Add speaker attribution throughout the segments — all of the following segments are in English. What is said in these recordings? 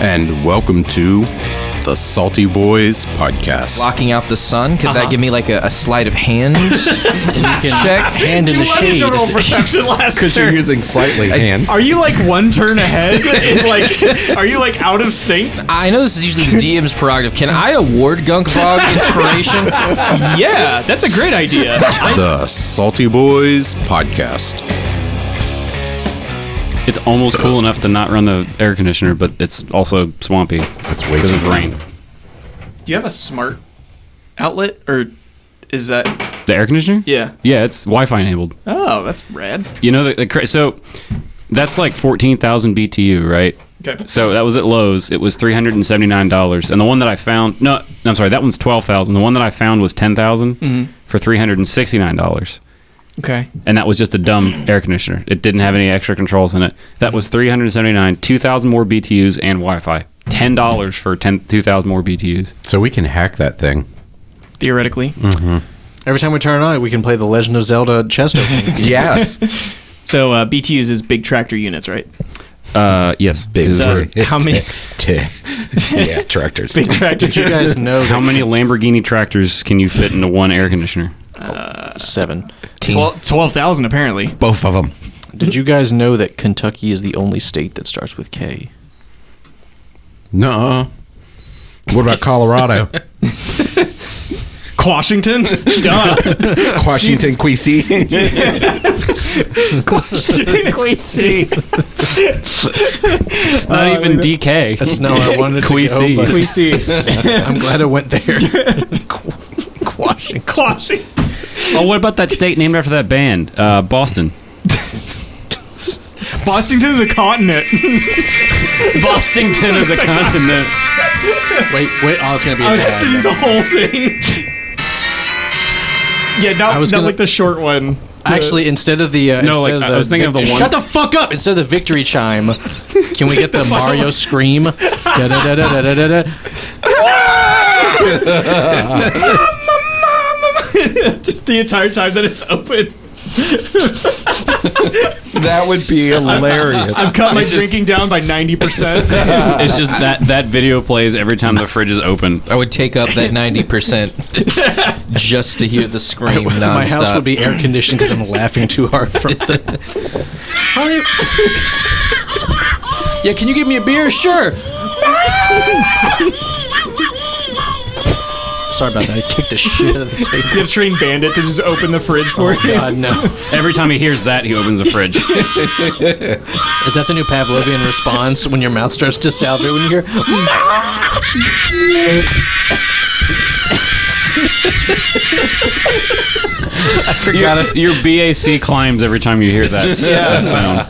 Speaker 1: and welcome to the Salty Boys podcast.
Speaker 2: Blocking out the sun? Could that give me like a sleight of hand? And you can check hand in the shade.
Speaker 3: You roll perception last
Speaker 1: Because
Speaker 3: turn.
Speaker 1: you're using slightly hands.
Speaker 3: Are you like one turn ahead? Are you like out of sync?
Speaker 2: I know this is usually the DM's prerogative. Can I award Gunkbog inspiration?
Speaker 3: Yeah, that's a great idea.
Speaker 1: The Salty Boys podcast.
Speaker 4: It's almost cool enough to not run the air conditioner, but it's also swampy.
Speaker 1: It's way
Speaker 4: because
Speaker 1: too
Speaker 4: of rain.
Speaker 3: Do you have a smart outlet, or is that...
Speaker 4: The air conditioner?
Speaker 3: Yeah.
Speaker 4: Yeah, it's Wi-Fi enabled.
Speaker 3: Oh, that's rad.
Speaker 4: You know, so that's like 14,000 BTU, right?
Speaker 3: Okay.
Speaker 4: So that was at Lowe's. It was $379. And the one that I found... No, I'm sorry, that one's $12,000. The one that I found was $10,000 for $369.
Speaker 3: Okay.
Speaker 4: And that was just a dumb air conditioner. It didn't have any extra controls in it. That was $379, 2,000 more BTUs and Wi-Fi. $10 for 2,000 more BTUs.
Speaker 1: So we can hack that thing.
Speaker 3: Theoretically.
Speaker 5: Every time we turn it on, we can play the Legend of Zelda chest opening.
Speaker 1: Yes.
Speaker 3: So BTUs is big tractor units, right?
Speaker 4: Yes.
Speaker 1: Big
Speaker 3: How many...
Speaker 1: Yeah, tractors.
Speaker 3: Big tractor
Speaker 5: Did you guys know
Speaker 4: How many Lamborghini tractors can you fit into one air conditioner?
Speaker 5: 7.
Speaker 3: 12,000 apparently.
Speaker 1: Both of them.
Speaker 5: Did you guys know that Kentucky is the only state that starts with K?
Speaker 1: No. What about Colorado?
Speaker 3: Washington? Duh.
Speaker 1: Washington, Queasy.
Speaker 4: Not even DK.
Speaker 5: That's not where I wanted to
Speaker 4: Queasy.
Speaker 5: go, but
Speaker 3: Queasy.
Speaker 5: I'm glad I went there. Washington.
Speaker 3: Quashing.
Speaker 4: Oh, what about that state named after that band? Boston.
Speaker 3: Bostonton is a continent.
Speaker 4: Bostonton is a continent.
Speaker 5: Wait. Oh, it's going to be
Speaker 3: I
Speaker 5: a
Speaker 3: was to do
Speaker 5: bad.
Speaker 3: the whole thing. Yeah, not like the short one.
Speaker 5: Actually, instead of the...
Speaker 4: No, like, I was thinking of the one...
Speaker 5: Shut the fuck up! Instead of the victory chime, can we get the Mario scream? Da-da-da-da-da-da-da.
Speaker 3: Just the entire time that it's open.
Speaker 1: That would be hilarious.
Speaker 3: I've cut my drinking down by 90%.
Speaker 4: It's just that video plays every time the fridge is open.
Speaker 2: I would take up that 90% just to hear the scream nonstop.
Speaker 5: My house would be air conditioned because I'm laughing too hard from the... Yeah, can you give me a beer? Sure. Sorry about that. I kicked the shit out of the table.
Speaker 3: You have to train Bandit to just open the fridge for you.
Speaker 5: God, no.
Speaker 4: Every time he hears that, he opens a fridge.
Speaker 5: Is that the new Pavlovian response when your mouth starts to salivate when you hear...
Speaker 4: I forgot it. Your BAC climbs every time you hear that sound.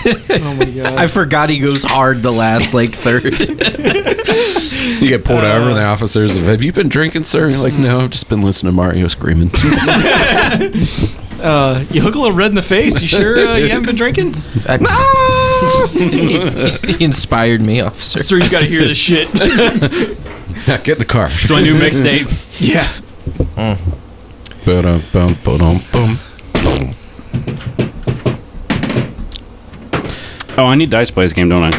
Speaker 5: Oh my God.
Speaker 2: I forgot he goes hard the last like third.
Speaker 1: You get pulled over, and the officers have you been drinking, sir? You're like, no, I've just been listening to Mario screaming.
Speaker 3: You look a little red in the face. You sure you haven't been drinking?
Speaker 2: He inspired me, officer.
Speaker 3: Sir, you gotta hear this shit.
Speaker 1: Now get in the car.
Speaker 4: It's my new mixtape.
Speaker 3: Yeah.
Speaker 1: Ba-dum-bum-ba-dum-bum.
Speaker 4: Oh, I need dice to play this game, don't I?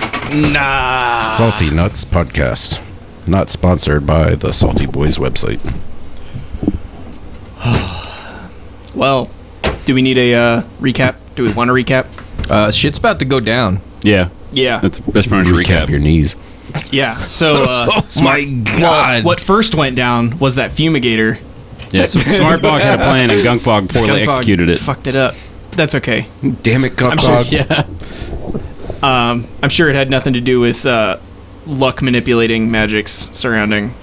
Speaker 3: Nah.
Speaker 1: Salty Nuts podcast. Not sponsored by the Salty Boys website.
Speaker 3: Well, do we need a recap? Do we want a recap?
Speaker 2: Shit's about to go down.
Speaker 4: Yeah.
Speaker 3: Yeah.
Speaker 4: That's pretty much a recap.
Speaker 1: Your knees.
Speaker 3: Yeah. So,
Speaker 2: My God.
Speaker 3: what first went down was that fumigator.
Speaker 4: Yeah, so Smartbog had a plan and Gunkbog poorly
Speaker 3: Gunkbog
Speaker 4: executed it.
Speaker 3: Fucked it up. That's okay.
Speaker 1: Damn it,
Speaker 3: I'm sure-
Speaker 1: Gunkbog.
Speaker 5: Yeah.
Speaker 3: I'm sure it had nothing to do with luck manipulating magics surrounding.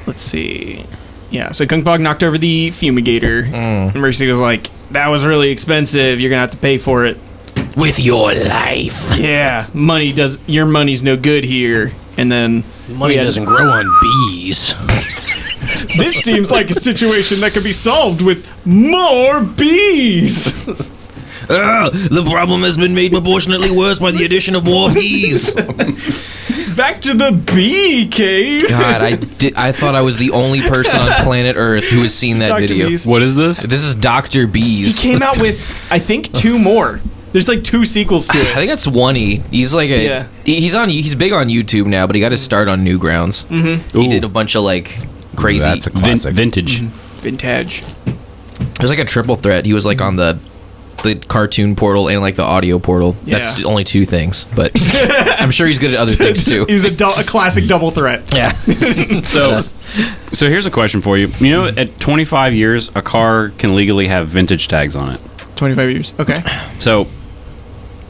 Speaker 3: Let's see. Yeah, so Gunkbog knocked over the fumigator. And Mercy was like, that was really expensive. You're going to have to pay for it.
Speaker 2: With your life.
Speaker 3: Yeah, your money's no good here. And then
Speaker 5: Money doesn't grow on bees.
Speaker 3: this seems like a situation that could be solved with more bees.
Speaker 2: The problem has been made proportionately worse by the addition of more bees.
Speaker 3: Back to the bee cave.
Speaker 2: God, I thought I was the only person on planet Earth who has seen that
Speaker 3: Dr.
Speaker 2: video.
Speaker 3: Bees.
Speaker 4: What is this?
Speaker 2: This is Dr.
Speaker 3: He
Speaker 2: Bees.
Speaker 3: came out with, I think, 2 more. There's like 2 sequels to
Speaker 2: I
Speaker 3: it.
Speaker 2: think that's One-E. He's like a
Speaker 3: Yeah.
Speaker 2: he's big on YouTube now, but he got his start on Newgrounds. Mm-hmm. He did a bunch of like crazy
Speaker 1: That's a classic.
Speaker 4: vintage.
Speaker 3: Vintage.
Speaker 2: It was like a triple threat. He was like on the cartoon portal and like the audio portal. That's
Speaker 3: Yeah.
Speaker 2: only 2 things, but I'm sure he's good at other things too.
Speaker 3: He was a classic double threat.
Speaker 2: Yeah.
Speaker 4: So here's a question for you. You know, at 25 years, a car can legally have vintage tags on it.
Speaker 3: 25 years. Okay.
Speaker 4: So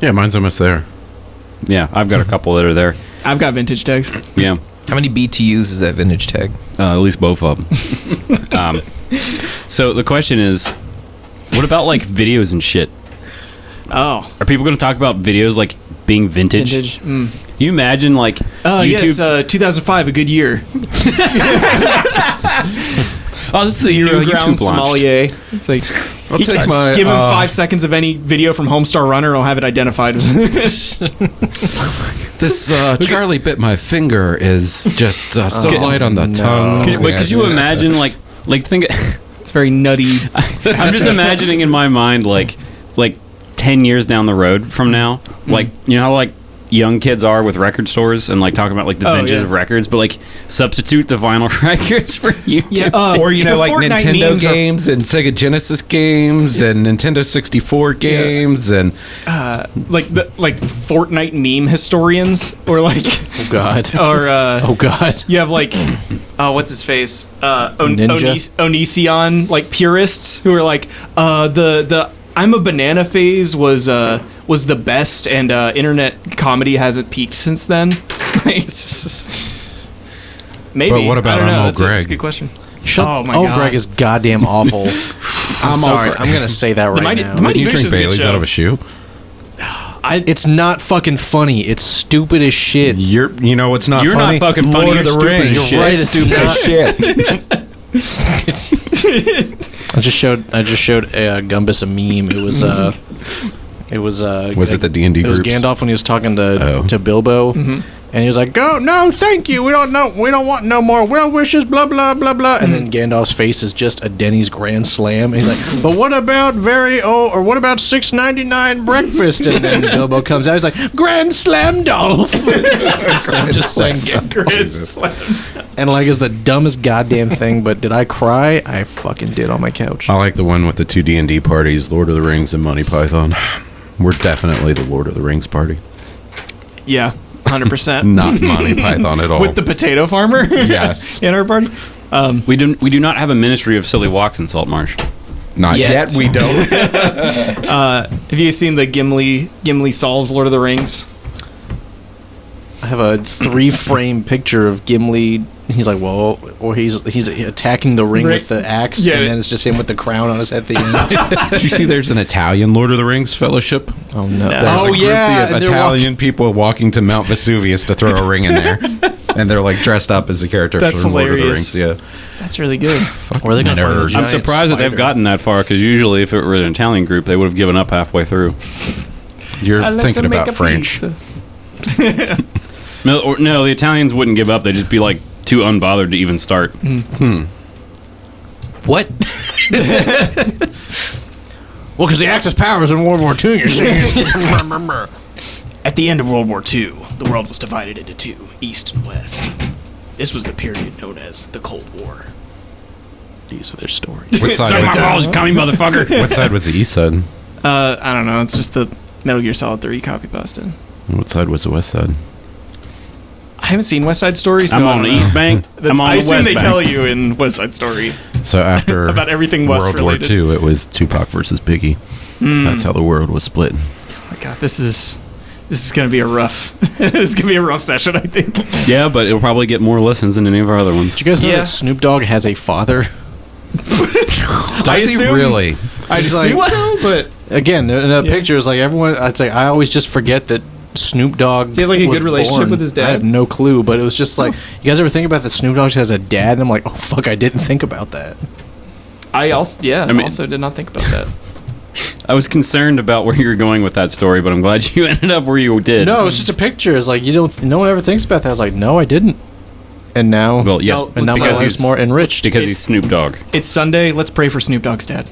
Speaker 1: Yeah, mine's almost there.
Speaker 4: yeah, I've got a couple that are there.
Speaker 3: I've got vintage tags.
Speaker 4: Yeah,
Speaker 2: How many BTUs is that vintage tag?
Speaker 4: at least both of them. So the question is, what about like videos and shit?
Speaker 3: Oh.
Speaker 4: Are people going to talk about videos like being vintage?
Speaker 3: Vintage.
Speaker 4: Can you imagine like YouTube?
Speaker 3: Yes, 2005, a good year.
Speaker 4: Oh, this is the year
Speaker 3: Newgrounds
Speaker 4: YouTube launched.
Speaker 3: sommelier. It's like,
Speaker 1: I'll take my,
Speaker 3: give him 5 seconds of any video from Homestar Runner, I'll have it identified.
Speaker 1: This Charlie bit my finger is just so light on the tongue.
Speaker 4: Could you imagine like think?
Speaker 3: It's very nutty.
Speaker 4: I'm just imagining in my mind like 10 years down the road from now, like you know how like young kids are with record stores and like talking about like the vintages of records, but like substitute the vinyl records for YouTube.
Speaker 1: Or you know,
Speaker 3: the
Speaker 1: like
Speaker 3: Fortnite
Speaker 1: Nintendo
Speaker 3: memes are-
Speaker 1: games and Sega Genesis games and Nintendo 64 games and
Speaker 3: like Fortnite meme historians, or like,
Speaker 5: Oh God.
Speaker 3: or
Speaker 5: Oh God.
Speaker 3: you have like, what's his face?
Speaker 5: Ninja?
Speaker 3: Onision, like purists who are like, the I'm a banana phase was the best, and internet comedy hasn't peaked since then. Maybe.
Speaker 1: But what about
Speaker 3: I don't know.
Speaker 1: I'm
Speaker 3: That's
Speaker 1: Greg?
Speaker 3: a good question.
Speaker 5: Oh
Speaker 3: my
Speaker 5: my
Speaker 3: God.
Speaker 5: Greg is goddamn awful. I'm sorry.
Speaker 1: Greg.
Speaker 5: I'm gonna say that right
Speaker 3: Mighty-
Speaker 5: now.
Speaker 3: the Mighty
Speaker 1: you
Speaker 3: Boosh
Speaker 1: drink
Speaker 3: is a good
Speaker 1: Bailey's
Speaker 3: show.
Speaker 1: out of a shoe.
Speaker 5: It's not fucking funny. It's stupid as shit.
Speaker 1: You know what's not
Speaker 4: You're
Speaker 1: funny?
Speaker 4: not fucking funny.
Speaker 1: Lord
Speaker 4: You're
Speaker 1: of the
Speaker 4: stupid
Speaker 1: Rings.
Speaker 4: as shit.
Speaker 5: Right, it's
Speaker 1: Stupid as
Speaker 5: shit. I just showed Gumbus a meme.
Speaker 1: Was it the D&D
Speaker 5: It was
Speaker 1: groups?
Speaker 5: Gandalf when he was talking to
Speaker 1: Oh.
Speaker 5: Bilbo, and he was like, "Go, no, thank you. We don't want no more well wishes." Blah blah blah blah. And then Gandalf's face is just a Denny's Grand Slam. And he's like, "But what about what about $6.99 breakfast?" And then Bilbo comes out. He's like, "Grand Slam Dolph." Instead of just saying Gandalf. And like, it's the dumbest goddamn thing. But did I cry? I fucking did on my couch.
Speaker 1: I like the one with the 2 D&D parties, Lord of the Rings and Monty Python. We're definitely the Lord of the Rings party.
Speaker 3: Yeah, 100%.
Speaker 1: Not Monty Python at all.
Speaker 3: With the potato farmer.
Speaker 1: Yes.
Speaker 3: In our party.
Speaker 4: We do not have a ministry of silly walks in Saltmarsh.
Speaker 1: Not
Speaker 2: Yet.
Speaker 1: yet, we don't.
Speaker 3: Have you seen the Gimli solves Lord of the Rings?
Speaker 5: I have a 3-frame picture of Gimli. He's like, whoa, or he's attacking the ring
Speaker 3: Right.
Speaker 5: with the axe,
Speaker 3: Yeah.
Speaker 5: and then it's just him with the crown on his head at the end.
Speaker 1: Did you see there's an Italian Lord of the Rings fellowship?
Speaker 5: Oh no!
Speaker 3: No.
Speaker 1: There's
Speaker 5: Oh
Speaker 1: a group
Speaker 5: yeah,
Speaker 1: of
Speaker 5: they're
Speaker 1: Italian people walking to Mount Vesuvius to throw a ring in there. And they're like dressed up as the characters
Speaker 3: That's
Speaker 1: from Lord of the
Speaker 3: hilarious.
Speaker 1: Rings. Yeah.
Speaker 3: That's really good.
Speaker 5: Or are they gonna
Speaker 1: Nerds.
Speaker 5: find a
Speaker 1: I'm
Speaker 4: I'm
Speaker 5: giant
Speaker 4: surprised that they've
Speaker 5: spider?
Speaker 4: gotten that far because usually if it were an Italian group, they would have given up halfway through.
Speaker 1: You're thinking about French.
Speaker 4: No, the Italians wouldn't give up. They'd just be like too unbothered to even start.
Speaker 2: What?
Speaker 5: Well, because the Axis powers in World War II. You're saying? Remember?
Speaker 3: At the end of World War II, the world was divided into 2, East and West. This was the period known as the Cold War. These are their stories.
Speaker 1: What side,
Speaker 4: My balls coming, motherfucker.
Speaker 1: what side was the east side?
Speaker 3: I don't know. It's just the Metal Gear Solid 3 copy pasted.
Speaker 1: What side was the west side?
Speaker 3: I haven't seen West Side Story, so
Speaker 4: I'm
Speaker 3: I
Speaker 4: on
Speaker 3: don't
Speaker 4: the
Speaker 3: know.
Speaker 4: East Bank. I'm on
Speaker 3: I
Speaker 4: the
Speaker 3: assume
Speaker 4: West
Speaker 3: they
Speaker 4: Bank.
Speaker 3: tell you in West Side Story.
Speaker 1: So after
Speaker 3: About everything West
Speaker 1: World War
Speaker 3: related.
Speaker 1: II, it was Tupac versus Biggie. That's how the world was split.
Speaker 3: Oh my God, this is gonna be a rough. This is gonna be a rough session, I think.
Speaker 4: Yeah, but it'll probably get more listens than any of our other ones.
Speaker 5: Did you guys know
Speaker 3: Yeah.
Speaker 5: that Snoop Dogg has a father?
Speaker 1: Does he
Speaker 3: assume-
Speaker 1: really?
Speaker 3: I just
Speaker 5: like-
Speaker 3: so, but
Speaker 5: Again, in that
Speaker 3: Yeah.
Speaker 5: picture, it's like everyone. I'd say I always just forget that Snoop Dogg.
Speaker 3: Do you have, like, a
Speaker 5: was
Speaker 3: good relationship
Speaker 5: born.
Speaker 3: with his dad?
Speaker 5: I have no clue, but it was just like, you guys ever think about that Snoop Dogg has a dad? And I'm like, oh fuck, I didn't think about that.
Speaker 3: I also
Speaker 4: mean-
Speaker 3: also did not think about that.
Speaker 4: I was concerned about where you were going with that story, but I'm glad you ended up where you did.
Speaker 5: No, it's just a picture. It's like no one ever thinks about that. I was like, no, I didn't. And now,
Speaker 4: Well, yes,
Speaker 3: No,
Speaker 5: and now my
Speaker 4: because
Speaker 5: life's
Speaker 4: he's
Speaker 5: more enriched.
Speaker 4: because he's Snoop Dogg.
Speaker 3: It's Sunday. Let's pray for Snoop Dogg's dad.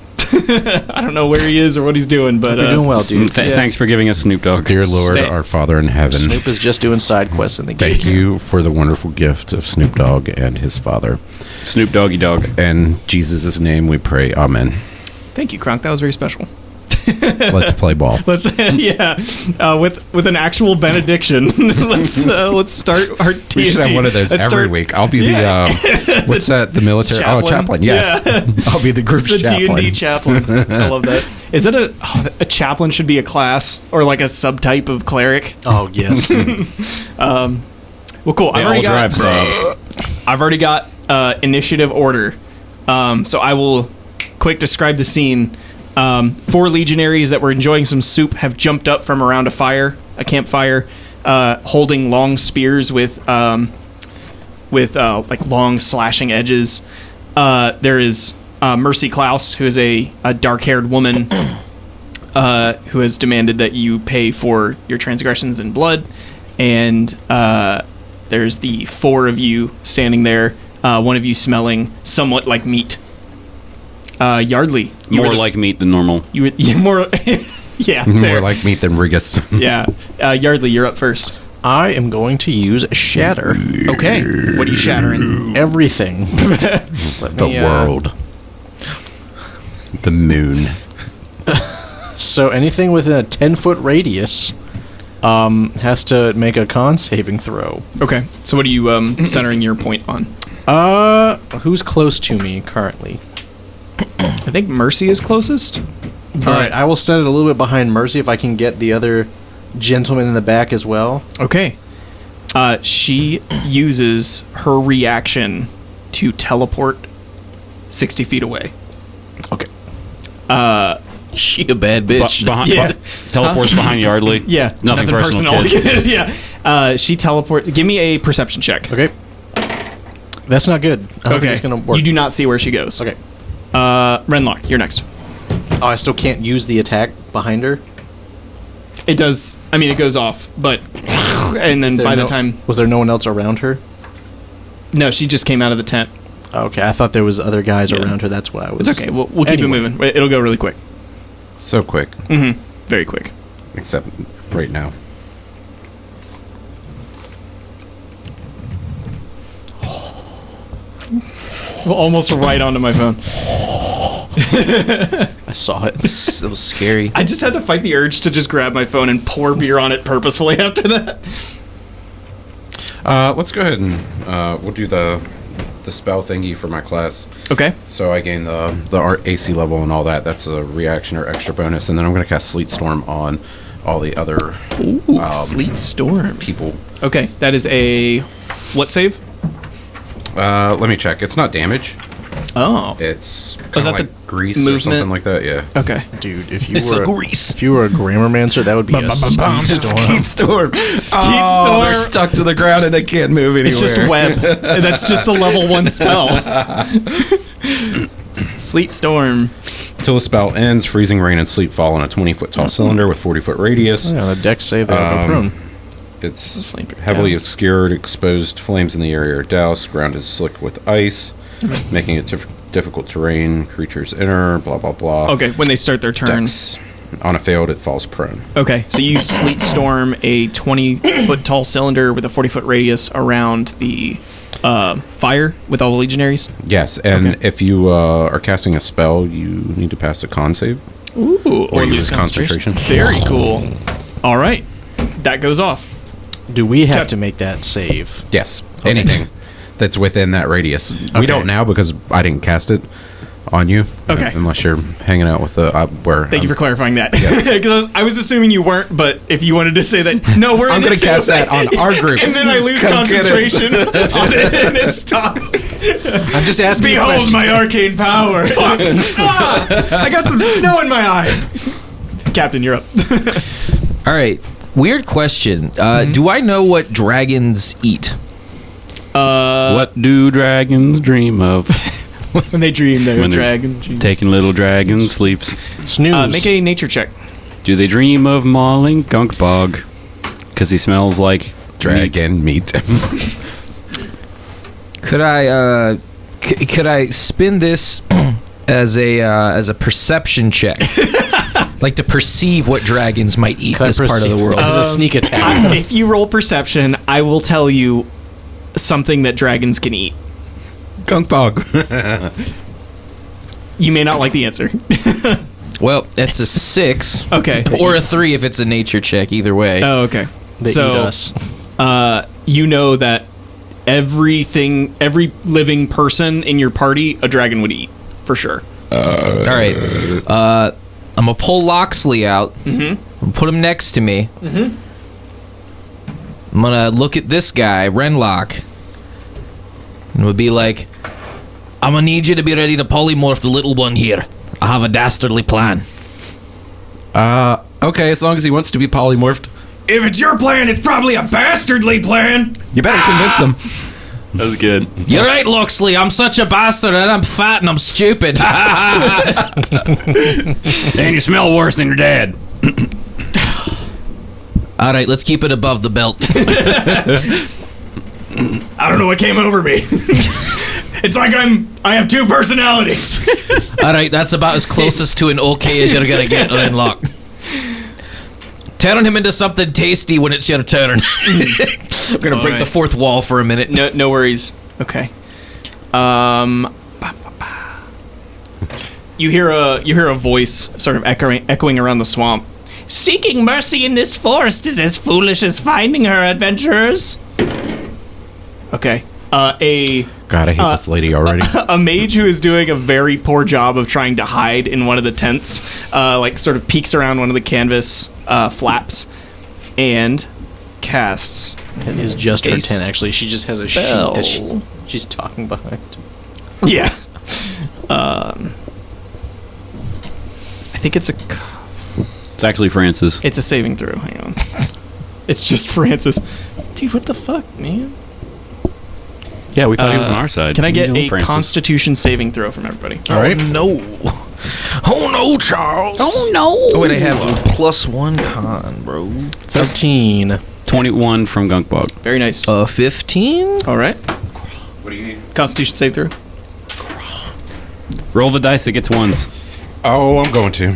Speaker 3: I don't know where he is or what he's doing, but
Speaker 5: You're doing well, dude.
Speaker 4: Thanks for giving us Snoop Dogg.
Speaker 1: Dear Lord, our Father in heaven,
Speaker 5: Snoop is just doing side quests in the game.
Speaker 1: thank you for the wonderful gift of Snoop Dogg and his father.
Speaker 4: Snoop Doggy Dog.
Speaker 1: In Jesus' name we pray, amen.
Speaker 3: Thank you, Kronk. That was very special.
Speaker 1: Let's play ball.
Speaker 3: Let's with an actual benediction. let's start our D&D.
Speaker 1: We should have one of those every week. I'll be the what's that? The military chaplain. Yes, yeah. I'll be the group's
Speaker 3: the
Speaker 1: chaplain.
Speaker 3: D&D chaplain. I love that. Is that a chaplain should be a class or like a subtype of cleric?
Speaker 5: Oh yes.
Speaker 3: Well, cool.
Speaker 4: They all drive subs.
Speaker 3: I've already got initiative order. So I will quick describe the scene. 4 legionaries that were enjoying some soup have jumped up from around a campfire, holding long spears with like long slashing edges. There is Mercy Klaus, who is a dark-haired woman who has demanded that you pay for your transgressions in blood. And there's the 4 of you standing there, one of you smelling somewhat like meat. Yardley.
Speaker 4: More like meat than normal.
Speaker 3: You more, yeah,
Speaker 1: More
Speaker 3: fair.
Speaker 1: like meat than Rigus.
Speaker 3: Yeah. Yardley, you're up first.
Speaker 5: I am going to use shatter.
Speaker 3: Okay. What are you shattering?
Speaker 5: Everything.
Speaker 1: The world. The moon.
Speaker 5: So anything within a 10-foot radius has to make a con saving throw.
Speaker 3: Okay. So what are you centering your point on?
Speaker 5: Who's close to me currently?
Speaker 3: I think Mercy is closest.
Speaker 5: All right, I will set it a little bit behind Mercy if I can get the other gentleman in the back as well.
Speaker 3: Okay. She uses her reaction to teleport 60 feet away.
Speaker 5: Okay.
Speaker 2: She a bad bitch.
Speaker 4: Teleports behind Yardley.
Speaker 3: Yeah.
Speaker 4: Nothing personal. Kid.
Speaker 3: Yeah. She teleports. Give me a perception check.
Speaker 5: Okay. That's not good. I don't think it's going to work.
Speaker 3: You do not see where she goes.
Speaker 5: Okay.
Speaker 3: Renlock, you're next.
Speaker 5: Oh, I still can't use the attack behind her?
Speaker 3: It does. I mean, it goes off, but and then by the time
Speaker 5: was there no one else around her?
Speaker 3: No, she just came out of the tent.
Speaker 5: Okay, I thought there was other guys around her. That's why I was.
Speaker 3: It's okay. We'll keep it moving. It'll go really quick.
Speaker 1: So quick.
Speaker 3: Mm-hmm. Very quick.
Speaker 1: Except right now.
Speaker 3: Almost right onto my phone.
Speaker 5: I saw it.
Speaker 2: That was scary.
Speaker 3: I just had to fight the urge to just grab my phone and pour beer on it purposefully after that.
Speaker 1: Let's go ahead and we'll do the spell thingy for my class.
Speaker 3: Okay.
Speaker 1: So I gain the art AC level and all that. That's a reaction or extra bonus, and then I'm going to cast Sleet Storm on all the other
Speaker 3: Sleet Storm
Speaker 1: people.
Speaker 3: Okay, that is a what save?
Speaker 1: Let me check. It's not damage.
Speaker 3: Oh.
Speaker 1: It's
Speaker 3: Was
Speaker 1: kind
Speaker 3: that
Speaker 1: of
Speaker 3: the
Speaker 1: like grease
Speaker 3: movement?
Speaker 1: or something like that. Yeah.
Speaker 3: Okay.
Speaker 5: Dude, if you
Speaker 2: It's
Speaker 5: were
Speaker 2: a grease.
Speaker 5: if you were a Grammarmancer, that would be a Sleet Storm.
Speaker 1: Storm. They're stuck to the ground and they can't move anywhere.
Speaker 3: It's just web. That's just a level 1 spell. Sleet Storm.
Speaker 1: Until the spell ends, freezing rain and sleet fall on a 20-foot tall cylinder with 40-foot radius.
Speaker 5: Yeah, the deck save that go prone.
Speaker 1: It's
Speaker 3: Flame break
Speaker 1: heavily
Speaker 3: down.
Speaker 1: obscured, exposed flames in the area are doused, ground is slick with ice, making it difficult terrain, creatures enter, blah, blah, blah.
Speaker 3: Okay, when they start their turn.
Speaker 1: Dex. On a failed, it falls prone.
Speaker 3: Okay, so you Sleet Storm a 20-foot tall cylinder with a 40-foot radius around the fire with all the legionaries?
Speaker 1: Yes, and
Speaker 3: Okay.
Speaker 1: if you are casting a spell, you need to pass a con save.
Speaker 3: Ooh,
Speaker 1: Or
Speaker 3: lose
Speaker 1: use concentration.
Speaker 3: Very cool. All right, that goes off.
Speaker 5: Do we have
Speaker 3: Cap-
Speaker 5: to make that save?
Speaker 1: Yes, anything that's within that radius. We
Speaker 5: Okay.
Speaker 1: don't now because I didn't cast it on you.
Speaker 3: Okay.
Speaker 1: Unless you're hanging out with the where.
Speaker 3: Thank you for clarifying that.
Speaker 1: Yes.
Speaker 3: Because I was assuming you weren't, but if you wanted to say that, no, we're
Speaker 1: I'm
Speaker 3: going
Speaker 1: gonna
Speaker 3: to
Speaker 1: cast that on our group.
Speaker 3: and then I lose
Speaker 1: Come get us.
Speaker 3: concentration on it, and it stops.
Speaker 5: I'm just asking. you
Speaker 3: Behold
Speaker 5: questions.
Speaker 3: my arcane power! I got some snow in my eye. Captain, you're up.
Speaker 2: All right. Weird question. Do I know what dragons eat?
Speaker 4: What do dragons dream of?
Speaker 3: When they dream, they're
Speaker 4: When they're
Speaker 3: dragon.
Speaker 4: Taking little dragon sleeps.
Speaker 5: Snooze.
Speaker 3: Make a nature check.
Speaker 4: Do they dream of mauling Gunkbog? Because he smells like
Speaker 1: Dragon meat.
Speaker 2: Could I spin this as a perception check. Like to perceive what dragons might eat this part of the world.
Speaker 5: As a sneak attack.
Speaker 3: If you roll perception, I will tell you something that dragons can eat.
Speaker 1: Gunk bog.
Speaker 3: You may not like the answer.
Speaker 2: Well, it's a 6.
Speaker 3: Okay.
Speaker 2: Or a 3 if it's a nature check, either way.
Speaker 3: Oh, okay.
Speaker 5: They eat us.
Speaker 3: You know that every living person in your party, a dragon would eat, for sure.
Speaker 2: All right. I'm going to pull Loxley out. Mm-hmm. Put him next to me. Mm-hmm. I'm going to look at this guy, Renlock. And we'll be like, I'm going to need you to be ready to polymorph the little one here. I have a dastardly plan.
Speaker 1: Okay, as long as he wants to be polymorphed.
Speaker 3: If it's your plan, it's probably a bastardly plan.
Speaker 1: You better convince him.
Speaker 4: That was good.
Speaker 2: You're right, Loxley. I'm such a bastard and I'm fat and I'm stupid.
Speaker 4: And you smell worse than your dad.
Speaker 2: All right, let's keep it above the belt.
Speaker 3: I don't know what came over me. It's like I have two personalities.
Speaker 2: All right, that's about as closest to an okay as you're gonna get, Unlock. Turn him into something tasty when it's your turn. I'm gonna break the fourth wall for a minute.
Speaker 3: No worries. Okay. You hear a voice sort of echoing around the swamp. Seeking mercy in this forest is as foolish as finding her, adventurers. Okay.
Speaker 1: God, I hate this lady already.
Speaker 3: A mage who is doing a very poor job of trying to hide in one of the tents, like sort of peeks around one of the canvas flaps and casts.
Speaker 5: It is just her
Speaker 3: a
Speaker 5: 10, actually. She just has a
Speaker 3: spell.
Speaker 5: sheet that she's talking behind.
Speaker 3: Yeah. I think it's
Speaker 4: actually Francis.
Speaker 3: a saving throw. Hang on. It's just Francis. Dude, what the fuck, man?
Speaker 4: Yeah, we thought he was on our side.
Speaker 3: Can I get a
Speaker 4: Francis?
Speaker 3: Constitution saving throw from everybody?
Speaker 5: All right.
Speaker 2: No. Oh no, Charles.
Speaker 3: Oh no.
Speaker 2: Oh wait, I have a +1 con, bro.
Speaker 5: 13.
Speaker 4: 21 from Gunkbog.
Speaker 3: Very nice.
Speaker 2: 15.
Speaker 3: All right.
Speaker 1: What do you need?
Speaker 3: Constitution save throw.
Speaker 4: Roll the dice, it gets ones.
Speaker 1: Oh, I'm going to.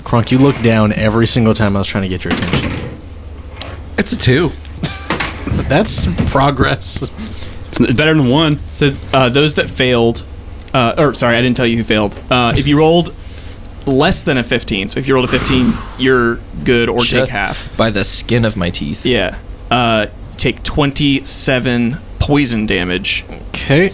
Speaker 5: Kronk, you look down every single time I was trying to get your attention.
Speaker 1: It's a 2.
Speaker 5: That's progress.
Speaker 4: It's better than 1.
Speaker 3: So those that failed, or sorry, I didn't tell you who failed. If you rolled less than a 15, so if you rolled a 15, you're good or take half.
Speaker 2: By the skin of my teeth.
Speaker 3: Yeah. Take 27 poison damage
Speaker 5: Okay.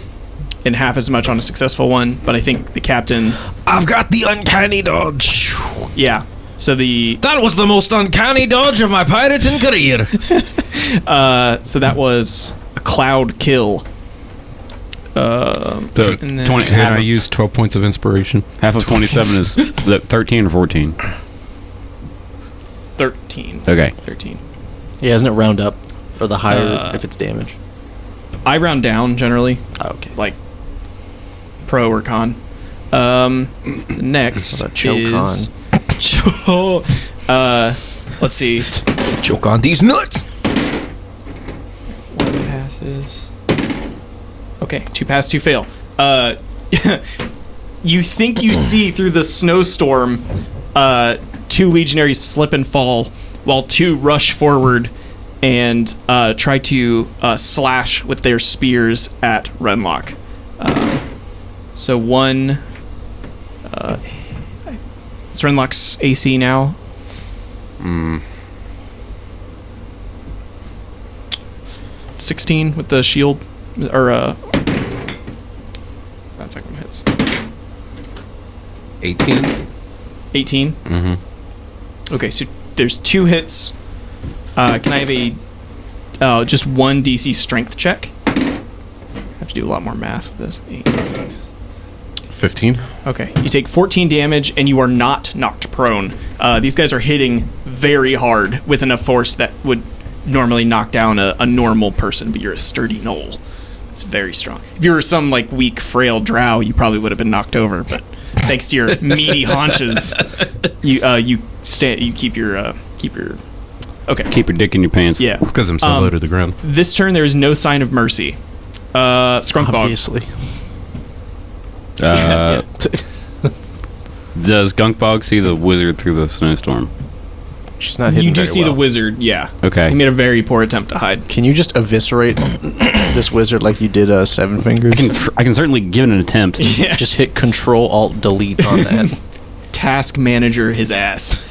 Speaker 3: and half as much on a successful one. But I think the captain.
Speaker 2: I've got the uncanny dodge.
Speaker 3: Yeah. So
Speaker 2: That was the most uncanny dodge of my pirating career.
Speaker 3: so that was a cloud kill.
Speaker 4: So
Speaker 3: and then-
Speaker 4: 20,
Speaker 1: And I used 12 points of inspiration.
Speaker 4: half of 27 is that 13 or 14?
Speaker 3: 13.
Speaker 4: Okay.
Speaker 3: 13.
Speaker 5: Yeah, doesn't it round up? Or the higher if it's damage?
Speaker 3: I round down generally.
Speaker 5: Oh, okay.
Speaker 3: Like pro or con. Next
Speaker 5: What about choke
Speaker 3: is let's see.
Speaker 2: Choke on these nuts.
Speaker 3: One passes. Okay, 2 pass, 2 fail. You think you see through the snowstorm 2 legionaries slip and fall while 2 rush forward and try to slash with their spears at Renlock. So one... it's Renlock's AC now. 16 with the shield, or that second one hits.
Speaker 1: 18.
Speaker 3: 18.
Speaker 1: Mm-hmm.
Speaker 3: Okay, so there's 2 hits. Can I have a just 1 DC strength check? I have to do a lot more math with this. 8, 6.
Speaker 1: 15.
Speaker 3: Okay, you take 14 damage and you are not knocked prone. These guys are hitting very hard with enough force that would normally knock down a normal person, but you're a sturdy gnoll. It's very strong. If you were some like weak, frail drow, you probably would have been knocked over. But thanks to your meaty haunches, you keep your okay.
Speaker 4: Keep your dick in your pants.
Speaker 3: Yeah,
Speaker 1: It's because I'm so low to the ground.
Speaker 3: this turn there is no sign of mercy. Skrunkbog.
Speaker 5: Obviously.
Speaker 4: Does Gunkbog see the wizard through the snowstorm?
Speaker 5: She's not hidden
Speaker 3: You do
Speaker 5: very
Speaker 3: see
Speaker 5: well.
Speaker 3: the wizard, yeah.
Speaker 4: Okay.
Speaker 3: He made a very poor attempt to hide.
Speaker 5: Can you just eviscerate this wizard like you did Seven Fingers?
Speaker 4: I can certainly give it an attempt.
Speaker 3: Yeah.
Speaker 5: Just hit Control Alt Delete on that.
Speaker 3: Task manager his ass.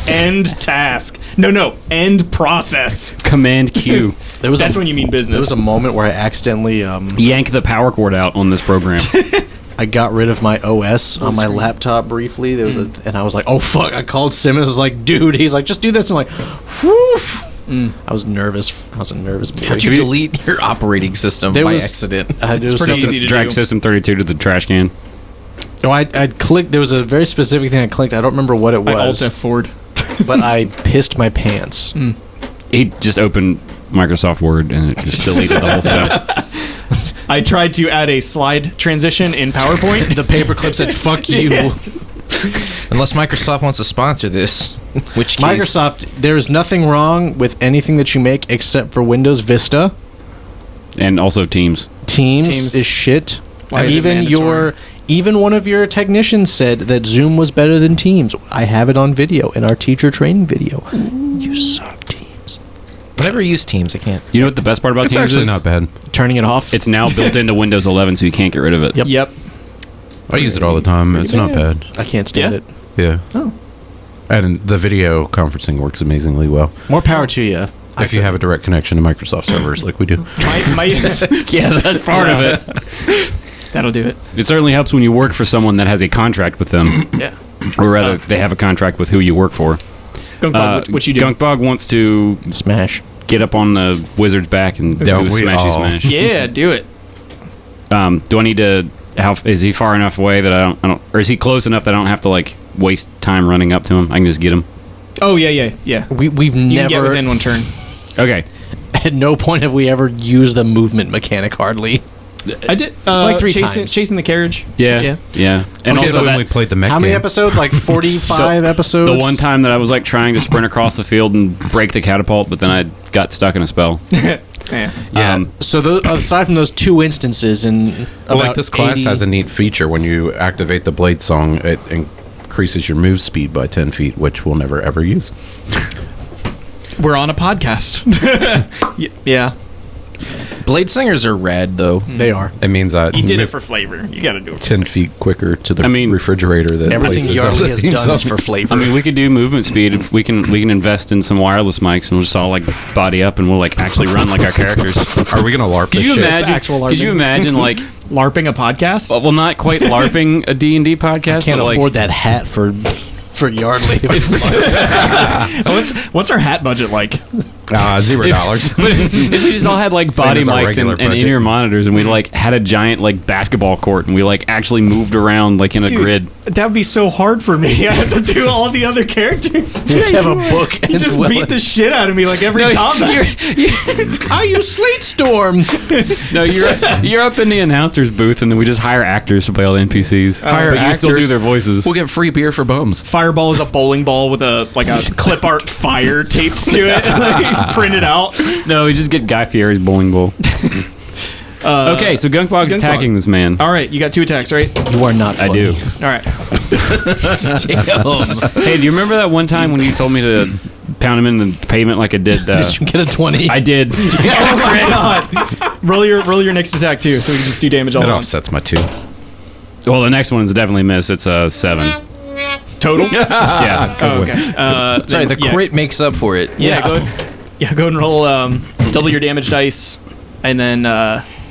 Speaker 3: End task. No, end process.
Speaker 4: Command Q.
Speaker 3: That's when you mean business.
Speaker 5: There was a moment where I accidentally
Speaker 4: Yank the power cord out on this program.
Speaker 5: I got rid of my OS on my laptop briefly. There was and I was like, "Oh fuck!" I called Simmons. I was like, "Dude," he's like, "Just do this." I'm like, "Whew." I was nervous. I was a nervous.
Speaker 2: How'd you delete your operating system
Speaker 5: There
Speaker 2: by
Speaker 5: was-
Speaker 2: accident?
Speaker 3: It's pretty easy to
Speaker 4: Drag
Speaker 3: do.
Speaker 4: System 32 to the trash can.
Speaker 5: No, I clicked. There was a very specific thing I clicked. I don't remember what it
Speaker 3: I
Speaker 5: was,
Speaker 3: Alt F4'd.
Speaker 5: but I pissed my pants.
Speaker 4: He just opened Microsoft Word and it just deleted the whole thing.
Speaker 3: I tried to add a slide transition in PowerPoint.
Speaker 5: The paperclip said, "Fuck you."
Speaker 2: Unless Microsoft wants to sponsor this, which case,
Speaker 5: Microsoft, there's nothing wrong with anything that you make except for Windows Vista.
Speaker 4: And also Teams.
Speaker 5: Teams is shit.
Speaker 3: Why is it mandatory?
Speaker 5: Even one of your technicians said that Zoom was better than Teams. I have it on video in our teacher training video. You suck, Teams.
Speaker 2: I never use Teams. I can't.
Speaker 4: You know what the best part about
Speaker 1: It's
Speaker 4: Teams
Speaker 1: actually
Speaker 4: is?
Speaker 1: not bad.
Speaker 5: Turning it off.
Speaker 4: It's now built into Windows 11, so you can't get rid of it.
Speaker 5: Yep.
Speaker 1: I use it all the time. It's not bad.
Speaker 5: I can't stand
Speaker 3: Yeah?
Speaker 5: it.
Speaker 1: Yeah. Oh. And the video conferencing works amazingly well.
Speaker 5: More power to you.
Speaker 1: If you have a direct connection to Microsoft servers like we do.
Speaker 3: My,
Speaker 4: Yeah, that's part of it.
Speaker 3: that'll do it.
Speaker 4: It certainly helps when you work for someone that has a contract with them,
Speaker 3: Yeah.
Speaker 4: or rather, they have a contract with who you work for.
Speaker 3: Gunkbog, what you do?
Speaker 4: Gunkbog wants to
Speaker 5: Smash.
Speaker 4: get up on the wizard's back and do a
Speaker 1: we
Speaker 4: smashy
Speaker 1: all-
Speaker 4: smash.
Speaker 3: Yeah, do it.
Speaker 4: Do I need to? How is he far enough away that I don't, or is he close enough that I don't have to like waste time running up to him? I can just get him.
Speaker 3: Oh, yeah.
Speaker 5: We've
Speaker 3: You can get
Speaker 5: never,
Speaker 3: within one turn.
Speaker 4: Okay.
Speaker 5: at no point have we ever used the movement mechanic hardly.
Speaker 3: I did.
Speaker 5: Like 3
Speaker 3: chasing,
Speaker 5: times.
Speaker 3: Chasing the carriage.
Speaker 4: Yeah.
Speaker 3: Yeah.
Speaker 4: And
Speaker 1: Okay,
Speaker 4: also
Speaker 1: when
Speaker 4: that,
Speaker 1: we played the mech
Speaker 5: How many
Speaker 1: game.
Speaker 5: episodes? Like 45 episodes?
Speaker 4: the one time that I was like trying to sprint across the field and break the catapult, but then I got stuck in a spell.
Speaker 3: Yeah.
Speaker 1: Yeah.
Speaker 5: So aside from those two instances, and
Speaker 1: Well, like this class has a neat feature. When you activate the blade song, it increases your move speed by 10 feet, which we'll never ever use.
Speaker 3: We're on a podcast. Yeah.
Speaker 2: Blade Singers are rad, though.
Speaker 5: They are.
Speaker 1: It means that
Speaker 3: You did it for flavor. You got to do it.
Speaker 1: 10 feet quicker to the
Speaker 4: I mean,
Speaker 1: refrigerator that
Speaker 5: Everything
Speaker 1: places
Speaker 5: Yardley
Speaker 1: all
Speaker 5: has
Speaker 1: the
Speaker 5: done
Speaker 1: things
Speaker 5: is for
Speaker 1: on.
Speaker 5: flavor.
Speaker 4: I mean, we could do movement speed. If we can invest in some wireless mics, and we'll just all like body up, and we'll like actually run like our characters.
Speaker 1: Are we gonna LARP
Speaker 4: Could
Speaker 1: this
Speaker 4: you
Speaker 1: shit?
Speaker 4: imagine?
Speaker 5: actual
Speaker 4: Could you
Speaker 5: LARPing.
Speaker 4: imagine like,
Speaker 3: LARPing a podcast?
Speaker 4: well, not quite LARPing a D&D podcast,
Speaker 5: Can't
Speaker 4: but like,
Speaker 5: afford that hat for Yardley.
Speaker 3: What's our hat budget like?
Speaker 1: $0.
Speaker 4: But if we just all had like
Speaker 1: Same
Speaker 4: body
Speaker 1: as our
Speaker 4: mics
Speaker 1: regular
Speaker 4: and
Speaker 1: budget.
Speaker 4: in-ear monitors, and we like had a giant like basketball court, and we like actually moved around like in a grid.
Speaker 3: That would be so hard for me. I have to do all the other characters.
Speaker 5: You have to have a book.
Speaker 3: You just beat the shit out of me like every combat.
Speaker 5: I use Sleet Storm.
Speaker 4: No, you're up in the announcer's booth, and then we just hire actors to play all the NPCs.
Speaker 2: Hire
Speaker 4: but you still do
Speaker 2: actors.
Speaker 4: their voices.
Speaker 2: We'll get free beer for bums.
Speaker 3: Fireball is a bowling ball with a clip art fire taped to it, like, printed out.
Speaker 4: No, we just get Guy Fieri's bowling ball. Okay, so Gunkbog's
Speaker 3: Gunkbog.
Speaker 4: attacking this man.
Speaker 3: All right, you got 2 attacks, right?
Speaker 5: You are not
Speaker 4: I
Speaker 5: funny.
Speaker 4: do.
Speaker 3: All right.
Speaker 4: Hey, do you remember that one time when you told me to pound him in the pavement like I did?
Speaker 5: Did you get a 20?
Speaker 4: I did.
Speaker 3: Oh my god! Roll your next attack too, so we can just do damage all
Speaker 1: It
Speaker 3: at once.
Speaker 1: offsets my 2.
Speaker 4: Well, the next one's definitely a miss. It's a 7.
Speaker 3: Total.
Speaker 4: Yeah.
Speaker 3: Oh, okay.
Speaker 2: Sorry, the
Speaker 3: yeah.
Speaker 2: crit makes up for it.
Speaker 3: Yeah. Go ahead and roll double your damage dice, and then